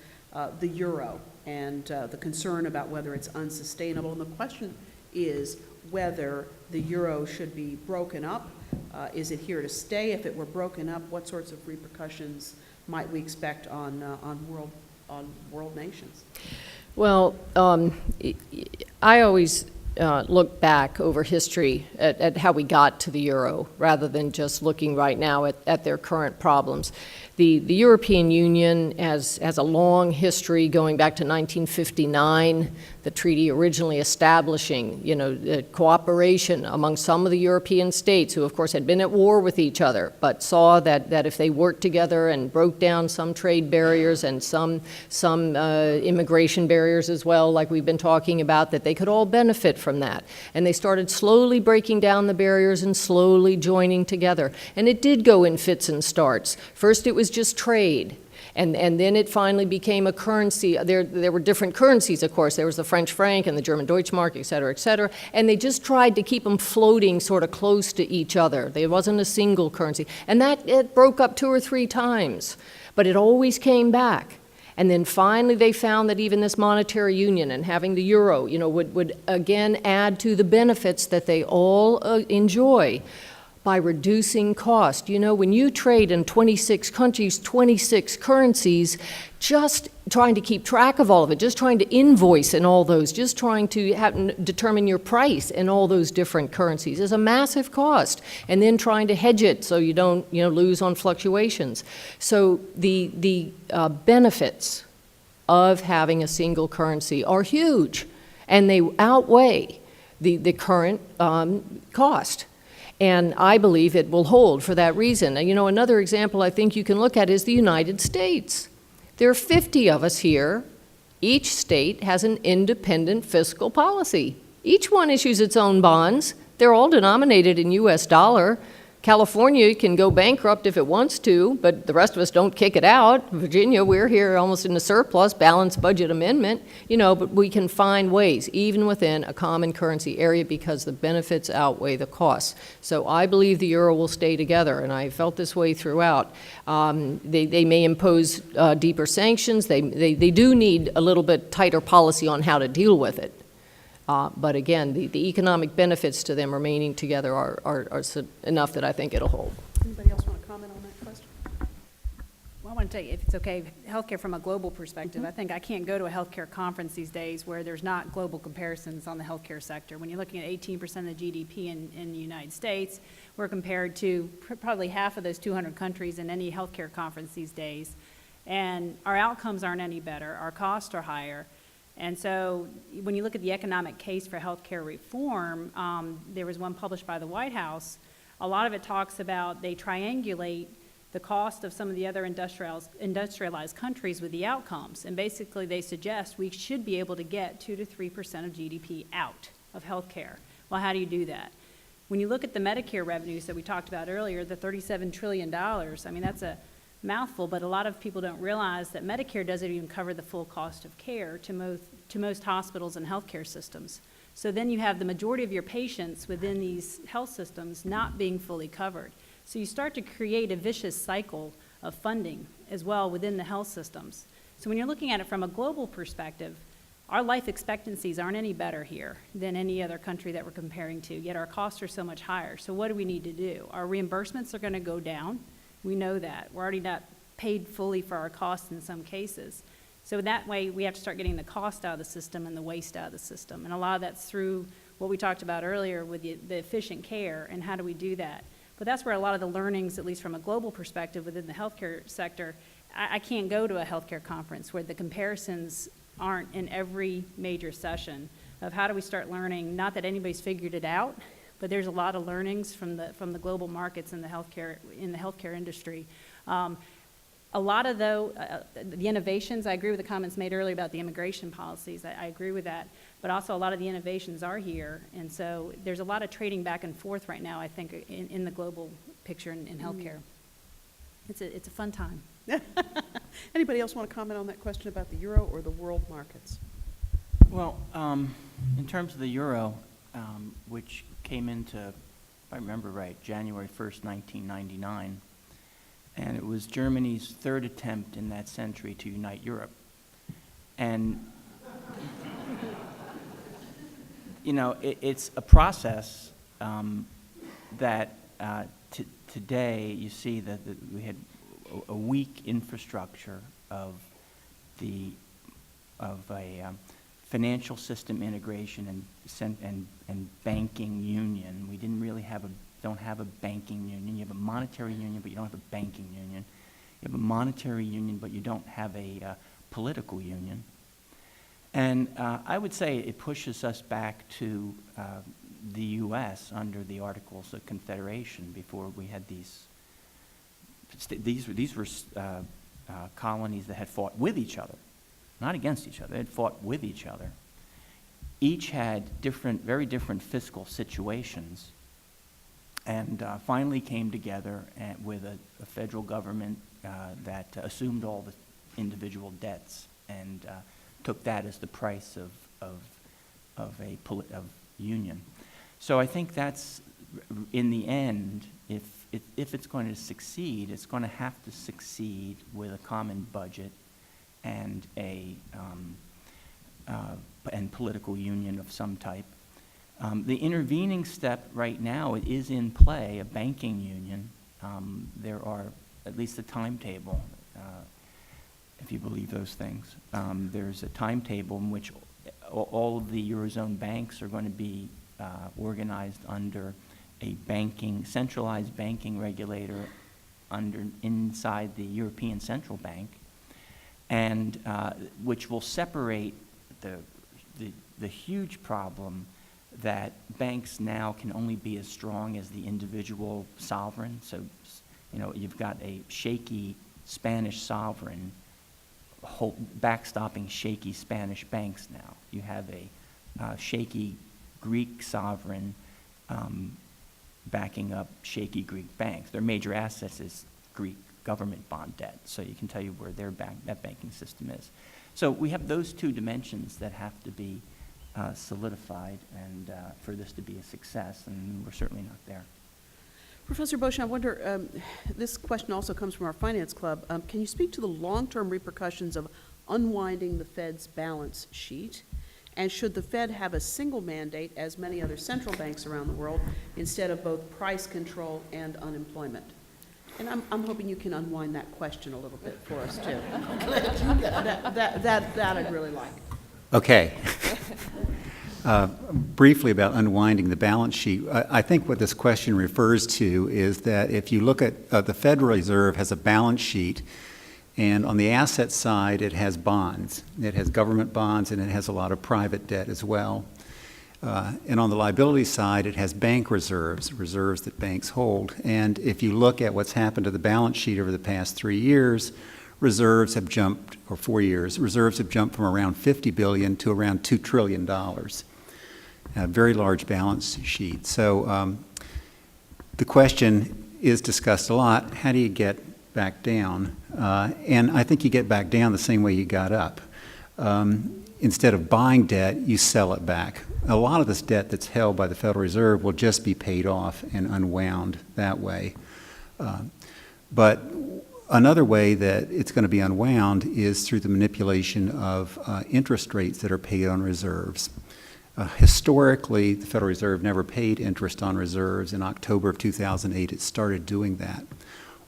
the euro and the concern about whether it's unsustainable. And the question is whether the euro should be broken up. Is it here to stay? If it were broken up, what sorts of repercussions might we expect on world nations? Well, I always look back over history at how we got to the euro, rather than just looking right now at their current problems. The European Union has a long history going back to 1959, the treaty originally establishing, cooperation among some of the European states who, of course, had been at war with each other, but saw that if they worked together and broke down some trade barriers and some immigration barriers as well, like we've been talking about, that they could all benefit from that. And they started slowly breaking down the barriers and slowly joining together. And it did go in fits and starts. First, it was just trade. And then it finally became a currency. There were different currencies, of course. There was the French franc and the German Deutschmark, et cetera, and they just tried to keep them floating sort of close to each other. There wasn't a single currency. And it broke up 2 or 3 times, but it always came back. And then finally they found that even this monetary union and having the euro, would again add to the benefits that they all enjoy by reducing cost. When you trade in 26 countries, 26 currencies, just trying to keep track of all of it, just trying to invoice in all those, just trying to determine your price in all those different currencies is a massive cost. And then trying to hedge it so you don't lose on fluctuations. So the benefits of having a single currency are huge, and they outweigh the current cost. And I believe it will hold for that reason. And, another example I think you can look at is the United States. There are 50 of us here. Each state has an independent fiscal policy. Each one issues its own bonds. They're all denominated in U.S. dollar. California can go bankrupt if it wants to, but the rest of us don't kick it out. Virginia, we're here almost in a surplus, balanced budget amendment, but we can find ways, even within a common currency area, because the benefits outweigh the costs. So I believe the euro will stay together, and I felt this way throughout. They may impose deeper sanctions. They do need a little bit tighter policy on how to deal with it. But again, the economic benefits to them remaining together are enough that I think it'll hold. Anybody else want to comment on that question? Well, I want to tell you, if it's okay, healthcare from a global perspective, I think I can't go to a healthcare conference these days where there's not global comparisons on the healthcare sector. When you're looking at 18% of the GDP in the United States, we're compared to probably half of those 200 countries in any healthcare conference these days. And our outcomes aren't any better. Our costs are higher. And so when you look at the economic case for healthcare reform, there was one published by the White House. A lot of it talks about they triangulate the cost of some of the other industrialized countries with the outcomes. And basically they suggest we should be able to get 2 to 3% of GDP out of healthcare. Well, how do you do that? When you look at the Medicare revenues that we talked about earlier, the $37 trillion, I mean, that's a mouthful, but a lot of people don't realize that Medicare doesn't even cover the full cost of care to most hospitals and healthcare systems. So then you have the majority of your patients within these health systems not being fully covered. So you start to create a vicious cycle of funding as well within the health systems. So when you're looking at it from a global perspective, our life expectancies aren't any better here than any other country that we're comparing to, yet our costs are so much higher. So what do we need to do? Our reimbursements are going to go down. We know that. We're already not paid fully for our costs in some cases. So that way, we have to start getting the cost out of the system and the waste out of the system. And a lot of that's through what we talked about earlier with the efficient care and how do we do that. But that's where a lot of the learnings, at least from a global perspective within the healthcare sector, I can't go to a healthcare conference where the comparisons aren't in every major session of how do we start learning, not that anybody's figured it out, but there's a lot of learnings from the global markets in the healthcare industry. A lot of the innovations, I agree with the comments made earlier about the immigration policies. I agree with that. But also a lot of the innovations are here. And so there's a lot of trading back and forth right now, I think, in the global picture in healthcare. It's a fun time. Anybody else want to comment on that question about the euro or the world markets? Well, in terms of the euro, which came into, if I remember right, January 1st, 1999, and it was Germany's third attempt in that century to unite Europe. And, you know, it's a process that today you see that we had a weak infrastructure of a financial system integration and banking union. We didn't really don't have a banking union. You have a monetary union, but you don't have a banking union. You have a monetary union, but you don't have a political union. And I would say it pushes us back to the U.S. under the Articles of Confederation before we had these were colonies that had fought with each other, not against each other. They had fought with each other. Each had very different fiscal situations, and finally came together with a federal government that assumed all the individual debts and took that as the price of union. So I think that's, in the end, if it's going to succeed, it's going to have to succeed with a common budget and and political union of some type. The intervening step right now is in play, a banking union. There are, at least a timetable, if you believe those things. There's a timetable in which all of the Eurozone banks are going to be organized under a centralized banking regulator inside the European Central Bank, and which will separate the huge problem that banks now can only be as strong as the individual sovereign. So, you know, you've got a shaky Spanish sovereign backstopping shaky Spanish banks now. You have a shaky Greek sovereign backing up shaky Greek banks. Their major assets is Greek government bond debt, so you can tell you where that banking system is. So we have those two dimensions that have to be solidified and for this to be a success, and we're certainly not there. Professor Bosch, I wonder, this question also comes from our Finance Club. Can you speak to the long-term repercussions of unwinding the Fed's balance sheet? And should the Fed have a single mandate, as many other central banks around the world, instead of both price control and unemployment? And I'm hoping you can unwind that question a little bit for us, too. that I'd really like. Okay. Briefly about unwinding the balance sheet, I think what this question refers to is that if you look at the Federal Reserve has a balance sheet, and on the asset side it has bonds. It has government bonds and it has a lot of private debt as well. And on the liability side it has bank reserves that banks hold. And if you look at what's happened to the balance sheet over the past 3 years, reserves have jumped, or 4 years, reserves have jumped from around $50 billion to around $2 trillion. A very large balance sheet. So the question is discussed a lot, how do you get back down? And I think you get back down the same way you got up. Instead of buying debt, you sell it back. A lot of this debt that's held by the Federal Reserve will just be paid off and unwound that way. But another way that it's going to be unwound is through the manipulation of interest rates that are paid on reserves. Historically, the Federal Reserve never paid interest on reserves. In October of 2008, it started doing that.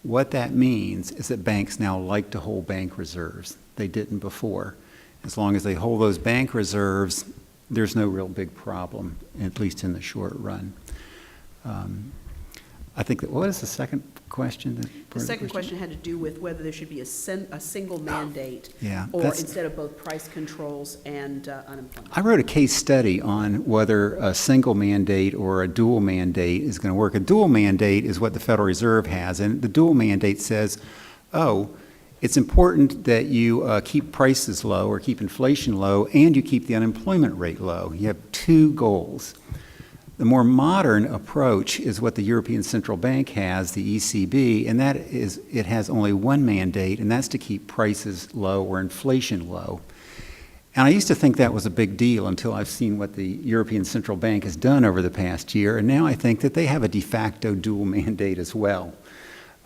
What that means is that banks now like to hold bank reserves. They didn't before. As long as they hold those bank reserves, there's no real big problem, at least in the short run. I think that, what is the second question? The second question had to do with whether there should be a single mandate, Yeah, or that's- instead of both price controls and unemployment. I wrote a case study on whether a single mandate or a dual mandate is going to work. A dual mandate is what the Federal Reserve has, and the dual mandate says, oh, it's important that you keep prices low or keep inflation low, and you keep the unemployment rate low. You have two goals. The more modern approach is what the European Central Bank has, the ECB, and that is, it has only one mandate, and that's to keep prices low or inflation low. And I used to think that was a big deal until I've seen what the European Central Bank has done over the past year, and now I think that they have a de facto dual mandate as well.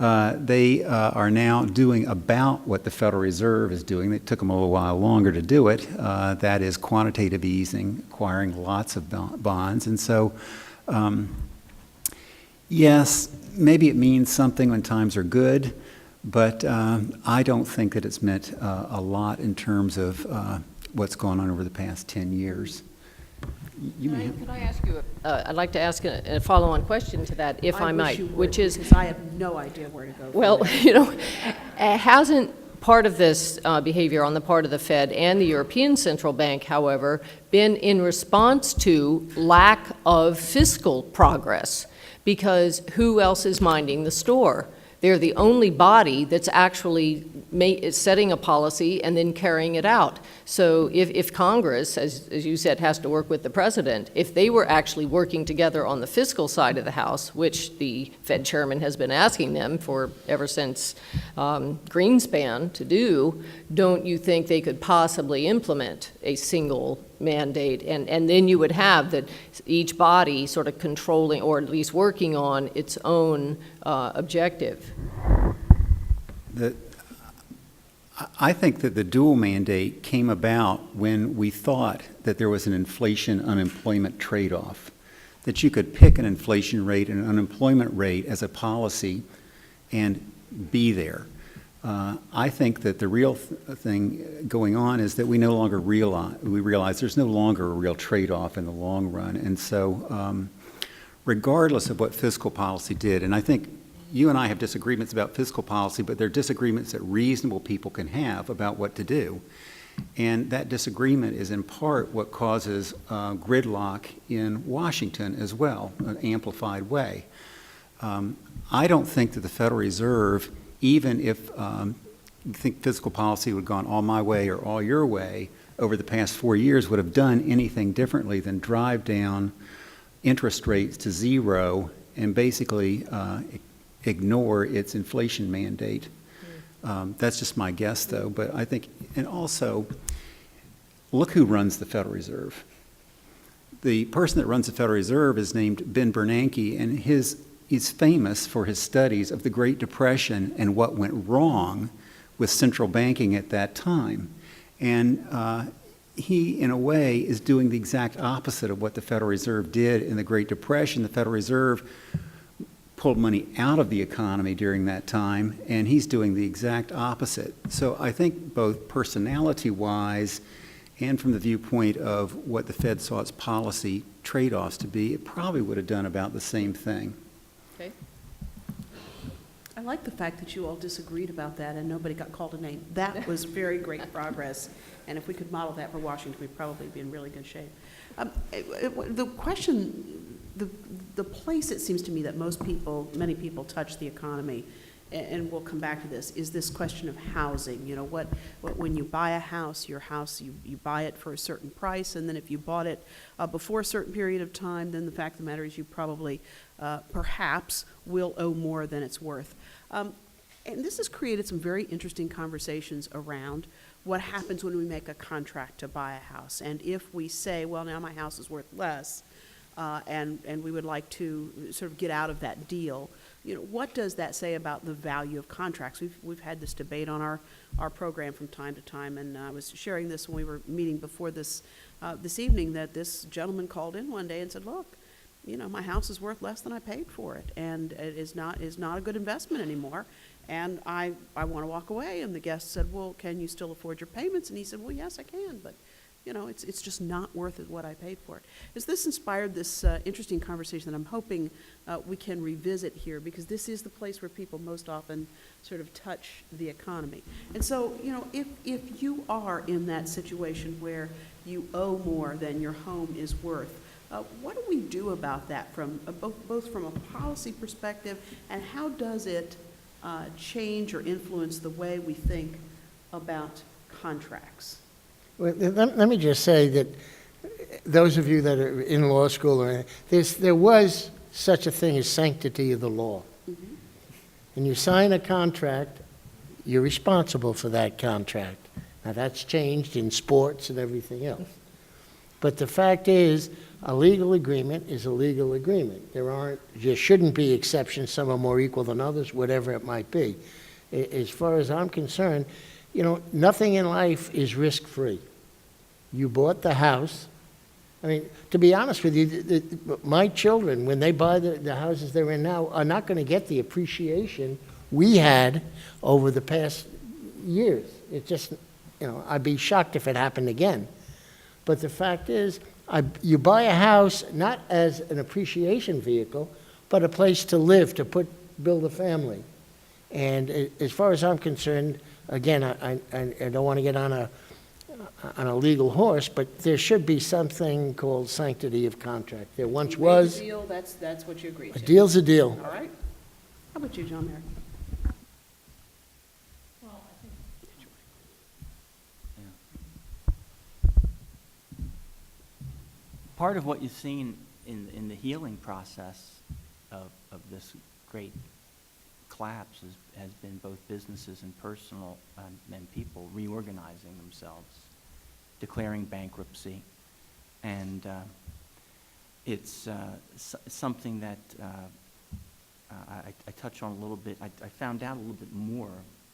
They are now doing about what the Federal Reserve is doing. It took them a little while longer to do it. That is quantitative easing, acquiring lots of bonds. And so, yes, maybe it means something when times are good, but I don't think that it's meant a lot in terms of what's gone on over the past 10 years. You may have. Could I ask you, I'd like to ask a follow-on question to that, if I might, wish you would, which is, because I have no idea where to go. from well, there. you know, hasn't part of this behavior on the part of the Fed and the European Central Bank, however, been in response to lack of fiscal progress? Because who else is minding the store? They're the only body that's actually setting a policy and then carrying it out. So if Congress, as you said, has to work with the president, if they were actually working together on the fiscal side of the house, which the Fed chairman has been asking them for ever since Greenspan to do, don't you think they could possibly implement a single mandate? And then you would have that each body sort of controlling, or at least working on its own objective. I think that the dual mandate came about when we thought that there was an inflation-unemployment trade-off, that you could pick an inflation rate and an unemployment rate as a policy and be there. I think that the real thing going on is that we no longer realize there's no longer a real trade-off in the long run. And so regardless of what fiscal policy did, and I think you and I have disagreements about fiscal policy, but they're disagreements that reasonable people can have about what to do. And that disagreement is in part what causes gridlock in Washington as well, an amplified way. I don't think that the Federal Reserve, even if you think fiscal policy would have gone all my way or all your way over the past 4 years, would have done anything differently than drive down interest rates to zero and basically ignore its inflation mandate. That's just my guess, though. But I think, and also, look who runs the Federal Reserve. The person that runs the Federal Reserve is named Ben Bernanke, and he's famous for his studies of the Great Depression and what went wrong with central banking at that time. And he, in a way, is doing the exact opposite of what the Federal Reserve did in the Great Depression. The Federal Reserve pulled money out of the economy during that time, and he's doing the exact opposite. So I think both personality-wise and from the viewpoint of what the Fed saw its policy trade-offs to be, it probably would have done about the same thing. Okay. I like the fact that you all disagreed about that and nobody got called a name. That was very great progress. And if we could model that for Washington, we'd probably be in really good shape. The question, the place it seems to me that many people touch the economy, and we'll come back to this, is this question of housing. You know, when you buy a house, your house, you buy it for a certain price, and then if you bought it before a certain period of time, then the fact of the matter is you probably, perhaps, will owe more than it's worth. And this has created some very interesting conversations around what happens when we make a contract to buy a house. And if we say, well, now my house is worth less, and we would like to sort of get out of that deal, you know, what does that say about the value of contracts? We've had this debate on our program from time to time, and I was sharing this when we were meeting before this evening, that this gentleman called in one day and said, look, you know, my house is worth less than I paid for it, and it is not a good investment anymore, and I want to walk away. And the guest said, well, can you still afford your payments? And he said, well, yes, I can, but You know, it's just not worth it what I paid for it. Has this inspired this interesting conversation that I'm hoping we can revisit here, because this is the place where people most often sort of touch the economy. And so, you know, if you are in that situation where you owe more than your home is worth, what do we do about that from both from a policy perspective, and how does it change or influence the way we think about contracts? Well, let me just say that those of you that are in law school, there was such a thing as sanctity of the law. Mm-hmm. And you sign a contract, you're responsible for that contract. Now, that's changed in sports and everything else. But the fact is, a legal agreement is a legal agreement. There shouldn't be exceptions. Some are more equal than others, whatever it might be. As far as I'm concerned, you know, nothing in life is risk-free. You bought the house. I mean, to be honest with you, my children, when they buy the houses they're in now, are not going to get the appreciation we had over the past years. It just, you know, I'd be shocked if it happened again. But the fact is, you buy a house not as an appreciation vehicle, but a place to live, to build a family. And as far as I'm concerned, again, I don't want to get on a legal horse, but there should be something called sanctity of contract. There once You made the was. deal, that's what you agreed A to. deal's a deal. All right. How about you, John Merrick? Part of what you've seen in the healing process of this great collapse has been both businesses and personal and people reorganizing themselves, declaring bankruptcy, and it's something that I touch on a little bit. I found out a little bit more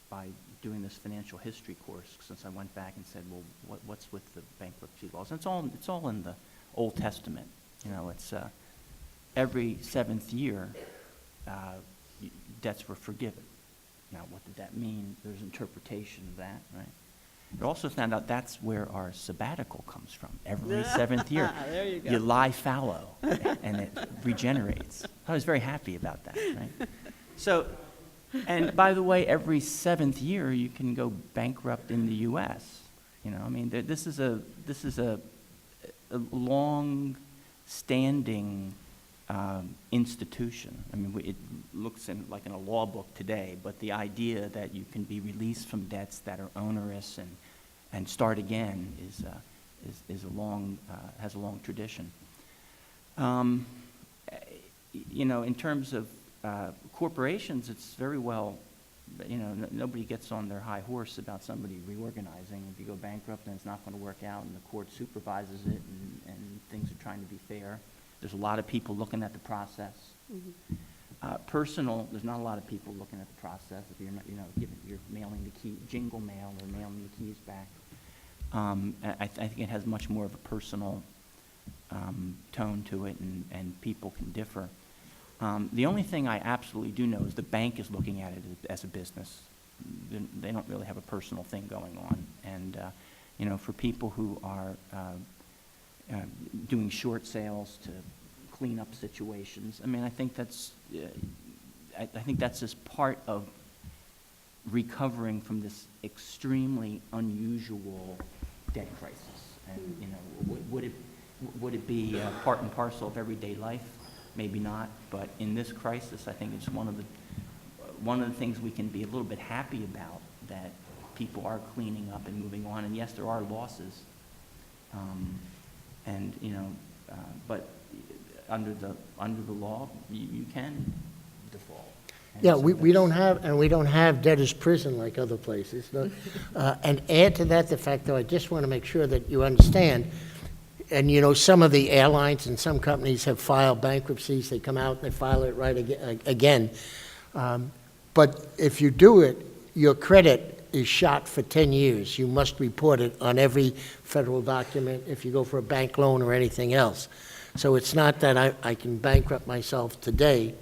by doing this financial history course, since I went back and said, well, what's with the bankruptcy laws? And it's all in the Old Testament. You know, it's every seventh year, debts were forgiven. Now, what did that mean? There's interpretation of that, right? I also found out that's where our sabbatical comes from. Every seventh year, There you go. you lie fallow, and it regenerates. I was very happy about that, right? So, and by the way, every seventh year, you can go bankrupt in the U.S. You know, I mean, this is a long-standing institution. I mean, it looks like in a law book today, but the idea that you can be released from debts that are onerous and start again has a long tradition. You know, in terms of corporations, it's very well. You know, nobody gets on their high horse about somebody reorganizing. If you go bankrupt and it's not going to work out and the court supervises it and things are trying to be fair, there's a lot of people looking at the process. Mm-hmm. Personal, there's not a lot of people looking at the process. If you're not, you know, you're mailing the key, jingle mail, or mailing the keys back. I think it has much more of a personal tone to it, and people can differ. The only thing I absolutely do know is the bank is looking at it as a business. They don't really have a personal thing going on. And, you know, for people who are doing short sales to clean up situations, I mean, I think that's just part of recovering from this extremely unusual debt crisis. And, you know, would it be part and parcel of everyday life? Maybe not, but in this crisis, I think it's one of the things we can be a little bit happy about, that people are cleaning up and moving on. And yes, there are losses, and you know, but under the law, you can default. And Yeah, so we don't have debtor's prison like other places. And add to that the fact, though, I just want to make sure that you understand. And, you know, some of the airlines and some companies have filed bankruptcies. They come out and they file it right again. But if you do it, your credit is shot for 10 years. You must report it on every federal document if you go for a bank loan or anything else. So it's not that I can bankrupt myself today.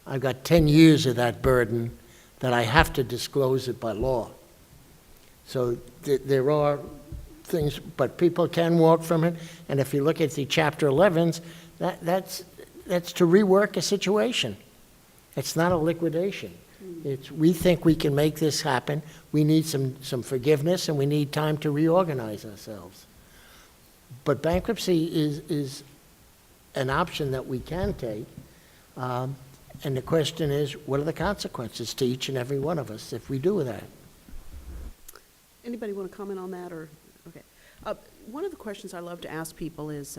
I've got 10 years of that burden that I have to disclose it by law. So there are things, but people can walk from it. And if you look at the Chapter 11s, that's to rework a situation. It's not a liquidation. We think we can make this happen. We need some forgiveness, and we need time to reorganize ourselves. But bankruptcy is an option that we can take. And the question is, what are the consequences to each and every one of us if we do that? Anybody want to comment on that, or, okay. One of the questions I love to ask people is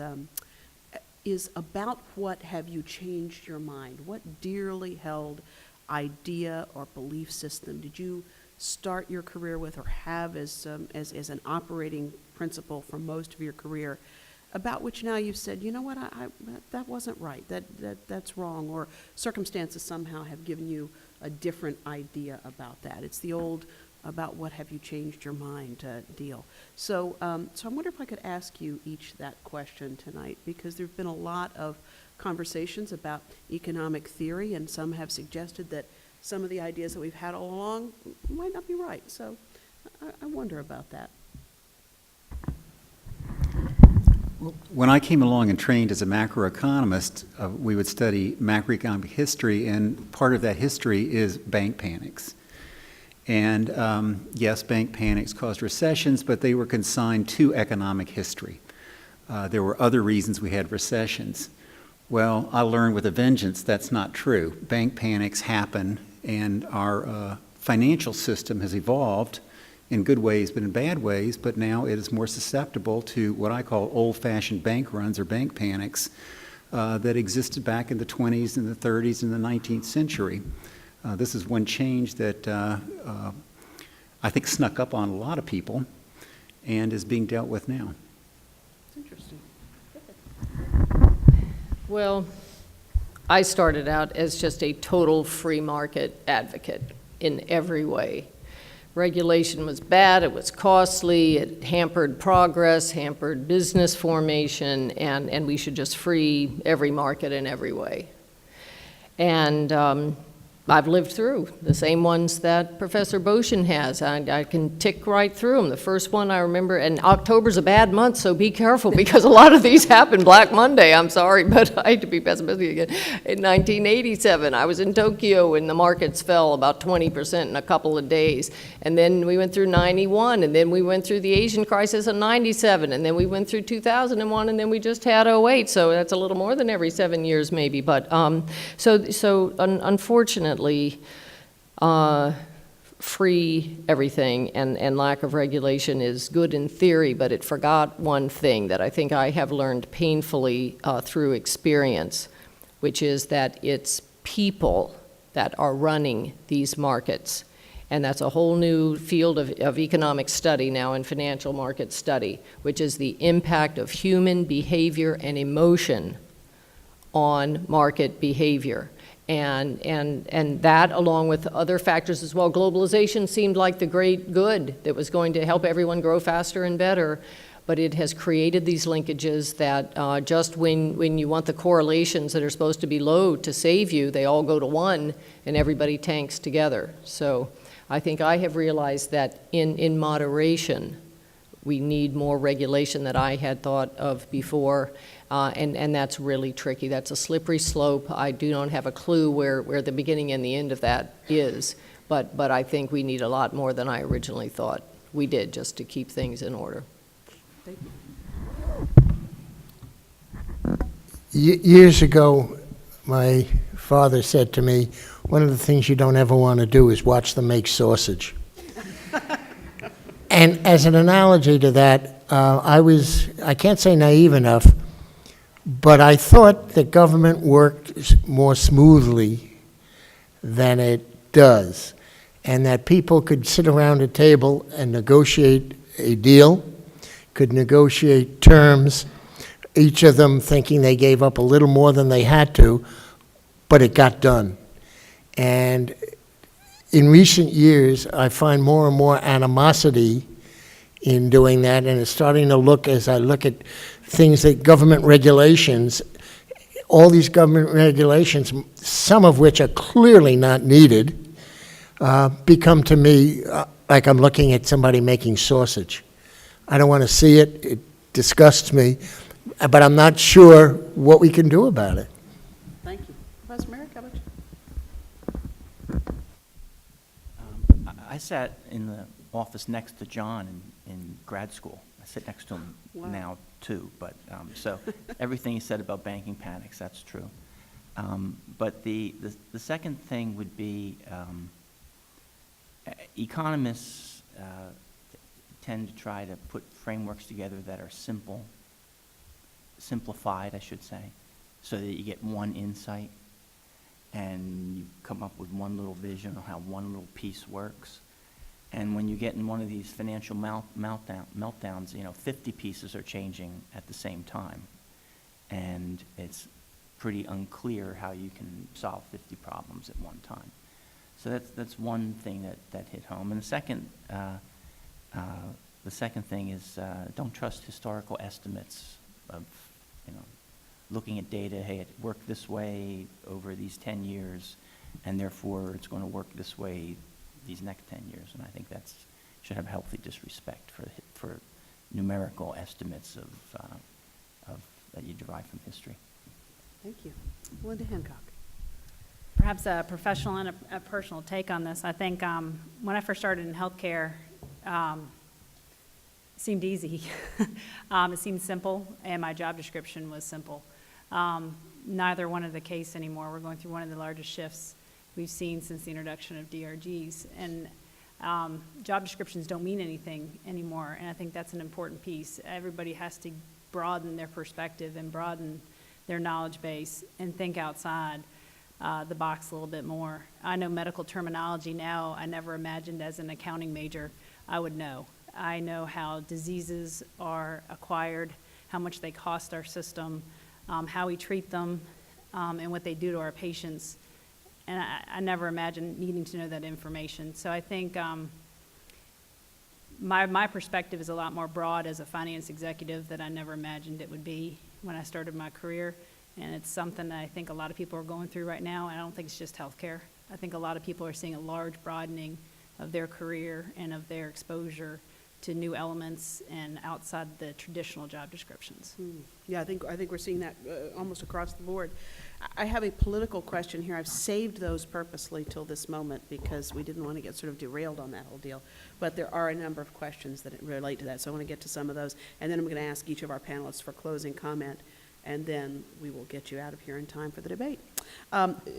about what have you changed your mind? What dearly held idea or belief system did you start your career with or have as an operating principle for most of your career, about which now you've said, you know what, that wasn't right, that's wrong, or circumstances somehow have given you a different idea about that. It's the old about what have you changed your mind deal. So I wonder if I could ask you each that question tonight, because there have been a lot of conversations about economic theory, and some have suggested that some of the ideas that we've had all along might not be right. So I wonder about that. When I came along and trained as a macroeconomist, we would study macroeconomic history, and part of that history is bank panics. And yes, bank panics caused recessions, but they were consigned to economic history. There were other reasons we had recessions. Well, I learned with a vengeance that's not true. Bank panics happen, and our financial system has evolved in good ways, but in bad ways, but now it is more susceptible to what I call old-fashioned bank runs or bank panics that existed back in the 20s and the 30s and the 19th century. This is one change that I think snuck up on a lot of people and is being dealt with now. It's interesting. Well, I started out as just a total free market advocate in every way. Regulation was bad, it was costly, it hampered progress, hampered business formation, and we should just free every market in every way. And I've lived through the same ones that Professor Boshin has. I can tick right through them. The first one I remember, and October's a bad month, so be careful, because a lot of these happened Black Monday, I'm sorry, but I hate to be pessimistic again. In 1987, I was in Tokyo and the markets fell about 20% in a couple of days. And then we went through 91, and then we went through the Asian crisis in 97, and then we went through 2001, and then we just had 08, so that's a little more than every 7 years maybe. But unfortunately, free everything and lack of regulation is good in theory, but it forgot one thing that I think I have learned painfully through experience, which is that it's people that are running these markets. And that's a whole new field of economic study now, in financial market study, which is the impact of human behavior and emotion on market behavior. And that, along with other factors as well, globalization seemed like the great good that was going to help everyone grow faster and better, but it has created these linkages that just when you want the correlations that are supposed to be low to save you, they all go to 1 and everybody tanks together. So I think I have realized that in moderation, we need more regulation than I had thought of before. And that's really tricky. That's a slippery slope. I do not have a clue where the beginning and the end of that is, but I think we need a lot more than I originally thought we did, just to keep things in order. Thank you. Years ago, my father said to me, one of the things you don't ever want to do is watch them make sausage. And as an analogy to that, I can't say naive enough, but I thought that government worked more smoothly than it does, and that people could sit around a table and negotiate a deal, could negotiate terms, each of them thinking they gave up a little more than they had to, but it got done. And in recent years, I find more and more animosity in doing that, and it's starting to look, as I look at things that government regulations, all these government regulations, some of which are clearly not needed, become to me like I'm looking at somebody making sausage. I don't want to see it. It disgusts me. But I'm not sure what we can do about it. Thank you. Professor Merrick, how about you? I sat in the office next to John in grad school. I sit next to him Wow. now, too, but, so everything he said about banking panics, that's true. But the second thing would be, economists tend to try to put frameworks together that are simplified, I should say, so that you get one insight and you come up with one little vision of how one little piece works. And when you get in one of these financial meltdowns, 50 pieces are changing at the same time. And it's pretty unclear how you can solve 50 problems at one time. So that's one thing that hit home. And the second thing is don't trust historical estimates of, looking at data. Hey, it worked this way over these 10 years, and therefore it's going to work this way these next 10 years. And I think that's should have healthy disrespect for numerical estimates of that you derive from history. Thank you. Linda Hancock. Perhaps a professional and a personal take on this. I think when I first started in healthcare, it seemed easy. It seemed simple, and my job description was simple. Neither one of the case anymore. We're going through one of the largest shifts we've seen since the introduction of DRGs. And job descriptions don't mean anything anymore, and I think that's an important piece. Everybody has to broaden their perspective and broaden their knowledge base and think outside the box a little bit more. I know medical terminology now I never imagined as an accounting major I would know. I know how diseases are acquired, how much they cost our system, how we treat them, and what they do to our patients. And I never imagined needing to know that information. So I think my perspective is a lot more broad as a finance executive that I never imagined it would be when I started my career. And it's something that I think a lot of people are going through right now. I don't think it's just healthcare. I think a lot of people are seeing a large broadening of their career and of their exposure to new elements and outside the traditional job descriptions. Yeah, I think we're seeing that almost across the board. I have a political question here. I've saved those purposely till this moment because we didn't want to get sort of derailed on that whole deal. But there are a number of questions that relate to that, so I want to get to some of those. And then I'm going to ask each of our panelists for closing comment, and then we will get you out of here in time for the debate.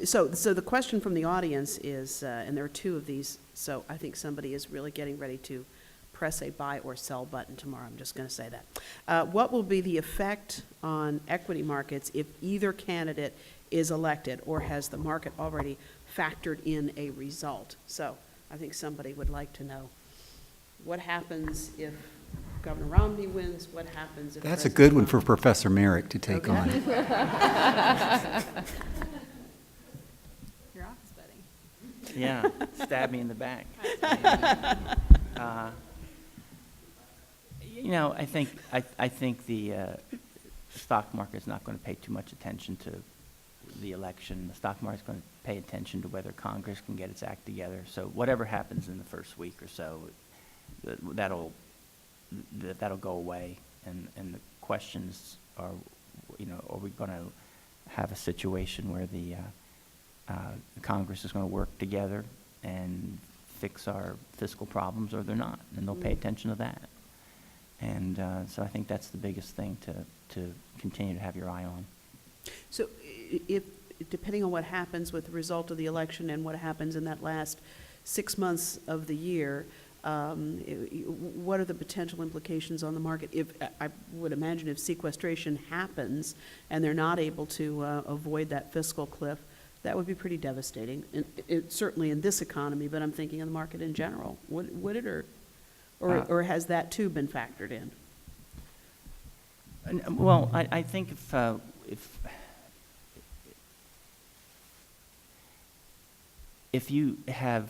So the question from the audience is, and there are two of these, so I think somebody is really getting ready to press a buy or sell button tomorrow. I'm just going to say that. What will be the effect on equity markets if either candidate is elected, or has the market already factored in a result? So I think somebody would like to know what happens if Governor Romney wins, what happens if That's a President good one for Trump- Professor Merrick to take Okay. on. Your office buddy. Yeah, stab me in the back. I think the stock market is not going to pay too much attention to the election. The stock market is going to pay attention to whether Congress can get its act together. So whatever happens in the first week or so, that'll go away. And the questions are, are we going to have a situation where the Congress is going to work together and fix our fiscal problems, or they're not, and they'll pay attention to that. And so I think that's the biggest thing to continue to have your eye on. So if, depending on what happens with the result of the election and what happens in that last 6 months of the year, what are the potential implications on the market? If I would imagine if sequestration happens and they're not able to avoid that fiscal cliff, that would be pretty devastating. Certainly in this economy, but I'm thinking of the market in general. Would it, or has that too been factored in? Well, I think if you have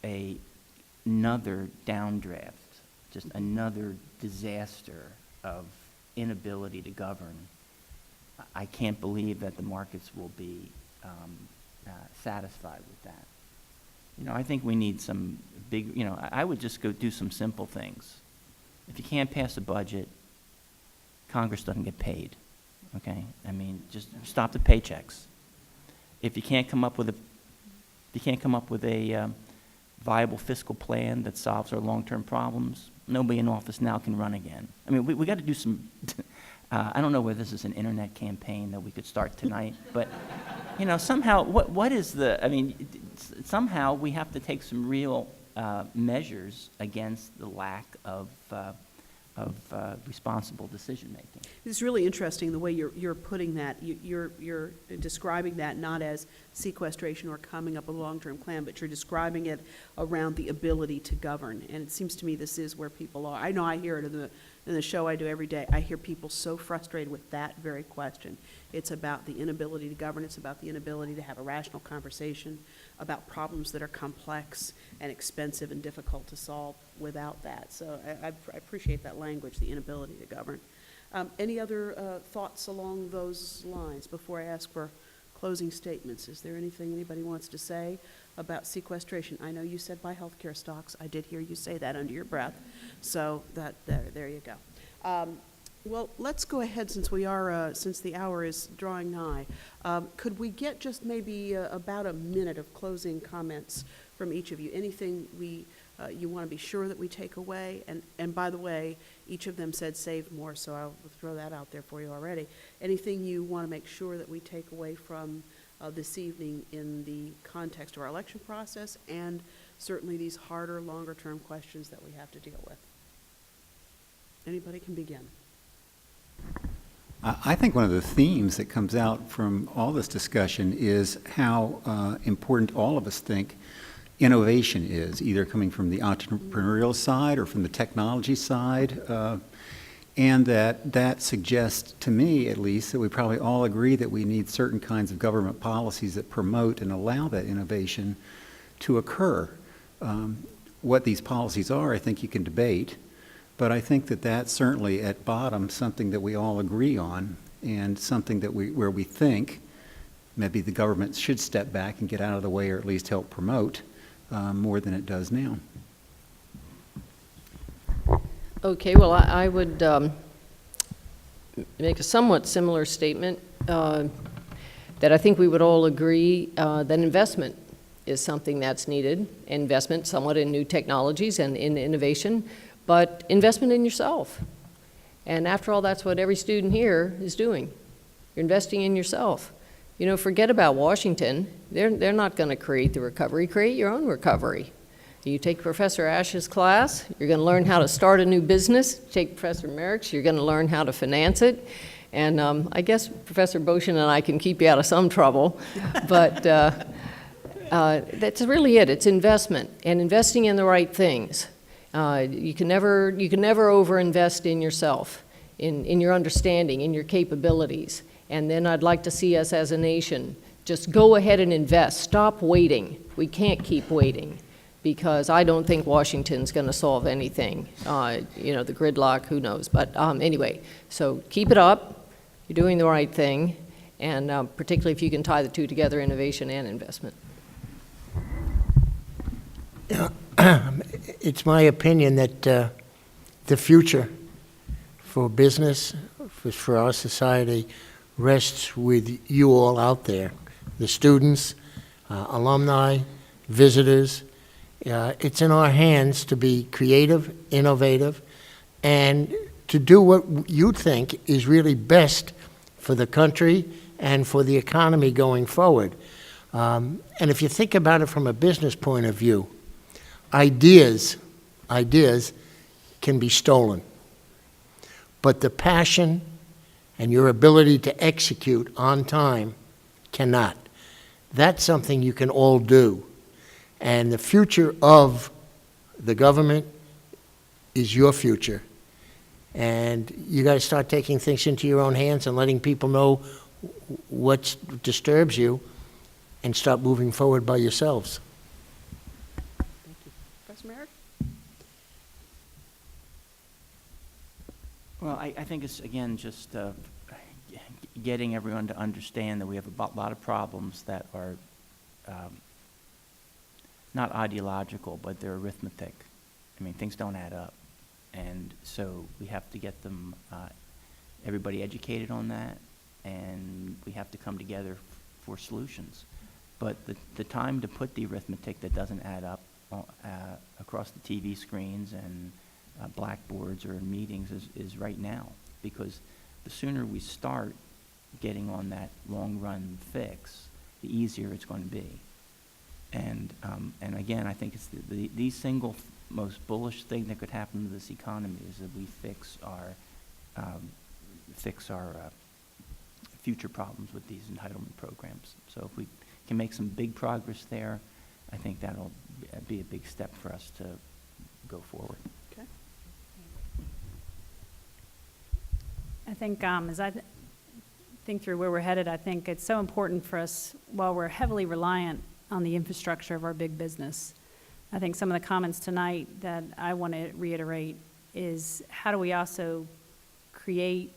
another downdraft, just another disaster of inability to govern, I can't believe that the markets will be satisfied with that. I think we need some big, I would just go do some simple things. if you can't pass a budget, Congress doesn't get paid, okay? I mean, just stop the paychecks. If you can't come up with a viable fiscal plan that solves our long-term problems, nobody in office now can run again. I mean, we got to do some, I don't know whether this is an internet campaign that we could start tonight, but, you know, somehow, what is the, I mean, somehow we have to take some real measures against the lack of responsible decision-making. It's really interesting the way you're putting that. You're describing that not as sequestration or coming up with a long-term plan, but you're describing it around the ability to govern. And it seems to me this is where people are. I know I hear it in the show I do every day. I hear people so frustrated with that very question. It's about the inability to govern. It's about the inability to have a rational conversation about problems that are complex and expensive and difficult to solve without that. So I appreciate that language, the inability to govern. Any other thoughts along those lines before I ask for closing statements? Is there anything anybody wants to say about sequestration? I know you said buy healthcare stocks. I did hear you say that under your breath. So there you go. Well, let's go ahead since we are, since the hour is drawing nigh. Could we get just maybe about a minute of closing comments from each of you? Anything you want to be sure that we take away? And by the way, each of them said save more, so I'll throw that out there for you already. Anything you want to make sure that we take away from this evening in the context of our election process and certainly these harder, longer-term questions that we have to deal with? Anybody can begin. I think one of the themes that comes out from all this discussion is how important all of us think innovation is, either coming from the entrepreneurial side or from the technology side, and that suggests, to me at least, that we probably all agree that we need certain kinds of government policies that promote and allow that innovation to occur. What these policies are, I think you can debate. But I think that that's certainly at bottom something that we all agree on, and something that where we think maybe the government should step back and get out of the way, or at least help promote more than it does now. Okay, well, I would make a somewhat similar statement, that I think we would all agree that investment is something that's needed, investment somewhat in new technologies and in innovation, but investment in yourself. And after all, that's what every student here is doing. You're investing in yourself. You know, forget about Washington. They're not going to create the recovery. Create your own recovery. You take Professor Ash's class, you're going to learn how to start a new business. Take Professor Merrick's, you're going to learn how to finance it. And I guess Professor Boshin and I can keep you out of some trouble. But that's really it. It's investment, and investing in the right things. You can never overinvest in yourself, in your understanding, in your capabilities. And then I'd like to see us as a nation just go ahead and invest. Stop waiting. We can't keep waiting, because I don't think Washington's going to solve anything. You know, the gridlock, who knows? But anyway, so keep it up. You're doing the right thing, and particularly if you can tie the two together, innovation and investment. It's my opinion that the future for business, for our society, rests with you all out there, the students, alumni, visitors. It's in our hands to be creative, innovative, and to do what you think is really best for the country and for the economy going forward. And if you think about it from a business point of view, ideas can be stolen, but the passion and your ability to execute on time cannot. That's something you can all do. And the future of the government is your future. And you got to start taking things into your own hands and letting people know what disturbs you, and start moving forward by yourselves. Thank you. Professor Merrick? Well, I think it's, again, just getting everyone to understand that we have a lot of problems that are not ideological, but they're arithmetic. I mean, things don't add up. And so we have to get them, everybody educated on that, and we have to come together for solutions. But the time to put the arithmetic that doesn't add up across the TV screens and blackboards or in meetings is right now, because the sooner we start getting on that long-run fix, the easier it's going to be. And again, I think it's the single most bullish thing that could happen to this economy is that we fix our future problems with these entitlement programs. So if we can make some big progress there, I think that'll be a big step for us to go forward. Okay. I think as I think through where we're headed, I think it's so important for us, while we're heavily reliant on the infrastructure of our big business, I think some of the comments tonight that I want to reiterate is how do we also create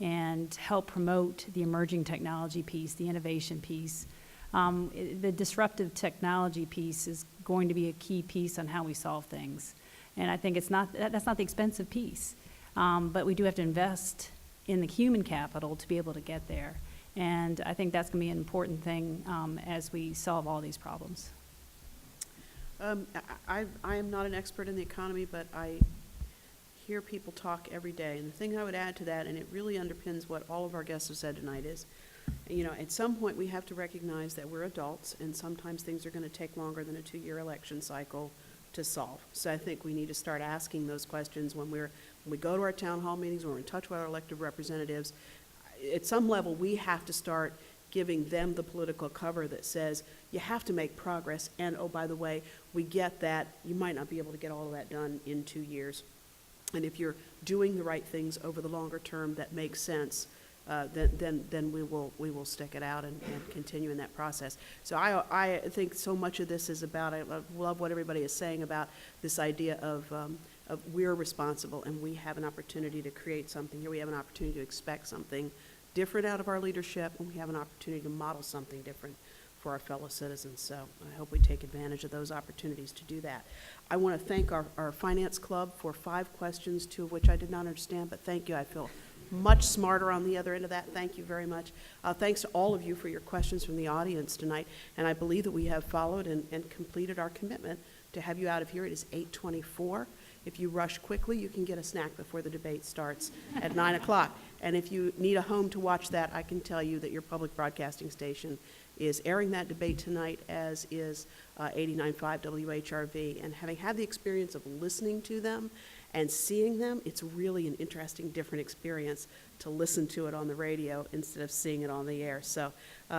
and help promote the emerging technology piece, the innovation piece. The disruptive technology piece is going to be a key piece on how we solve things. And I think that's not the expensive piece. But we do have to invest in the human capital to be able to get there. And I think that's going to be an important thing as we solve all these problems. I am not an expert in the economy, but I hear people talk every day. And the thing I would add to that, and it really underpins what all of our guests have said tonight, is, at some point we have to recognize that we're adults, and sometimes things are going to take longer than a 2-year election cycle to solve. So I think we need to start asking those questions when we go to our town hall meetings, when we're in touch with our elected representatives. At some level, we have to start giving them the political cover that says, you have to make progress, and oh, by the way, we get that you might not be able to get all of that done in 2 years. And if you're doing the right things over the longer term that makes sense, then we will stick it out and continue in that process. So I think so much of this is about, I love what everybody is saying about this idea of we're responsible and we have an opportunity to create something here. We have an opportunity to expect something different out of our leadership, and we have an opportunity to model something different for our fellow citizens. So I hope we take advantage of those opportunities to do that. I want to thank our Finance Club for 5 questions, 2 of which I did not understand, but thank you. I feel much smarter on the other end of that. Thank you very much. Thanks to all of you for your questions from the audience tonight, and I believe that we have followed and completed our commitment to have you out of here. It is 8:24. If you rush quickly, you can get a snack before the debate starts at 9 o'clock. And if you need a home to watch that, I can tell you that your public broadcasting station is airing that debate tonight, as is 89.5 WHRV. And having had the experience of listening to them and seeing them, it's really an interesting, different experience to listen to it on the radio instead of seeing it on the air. So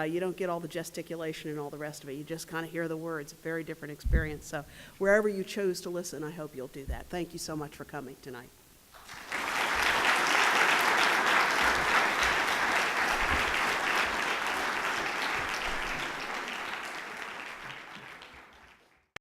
you don't get all the gesticulation and all the rest of it. You just kind of hear the words. Very different experience. So wherever you chose to listen, I hope you'll do that. Thank you so much for coming tonight.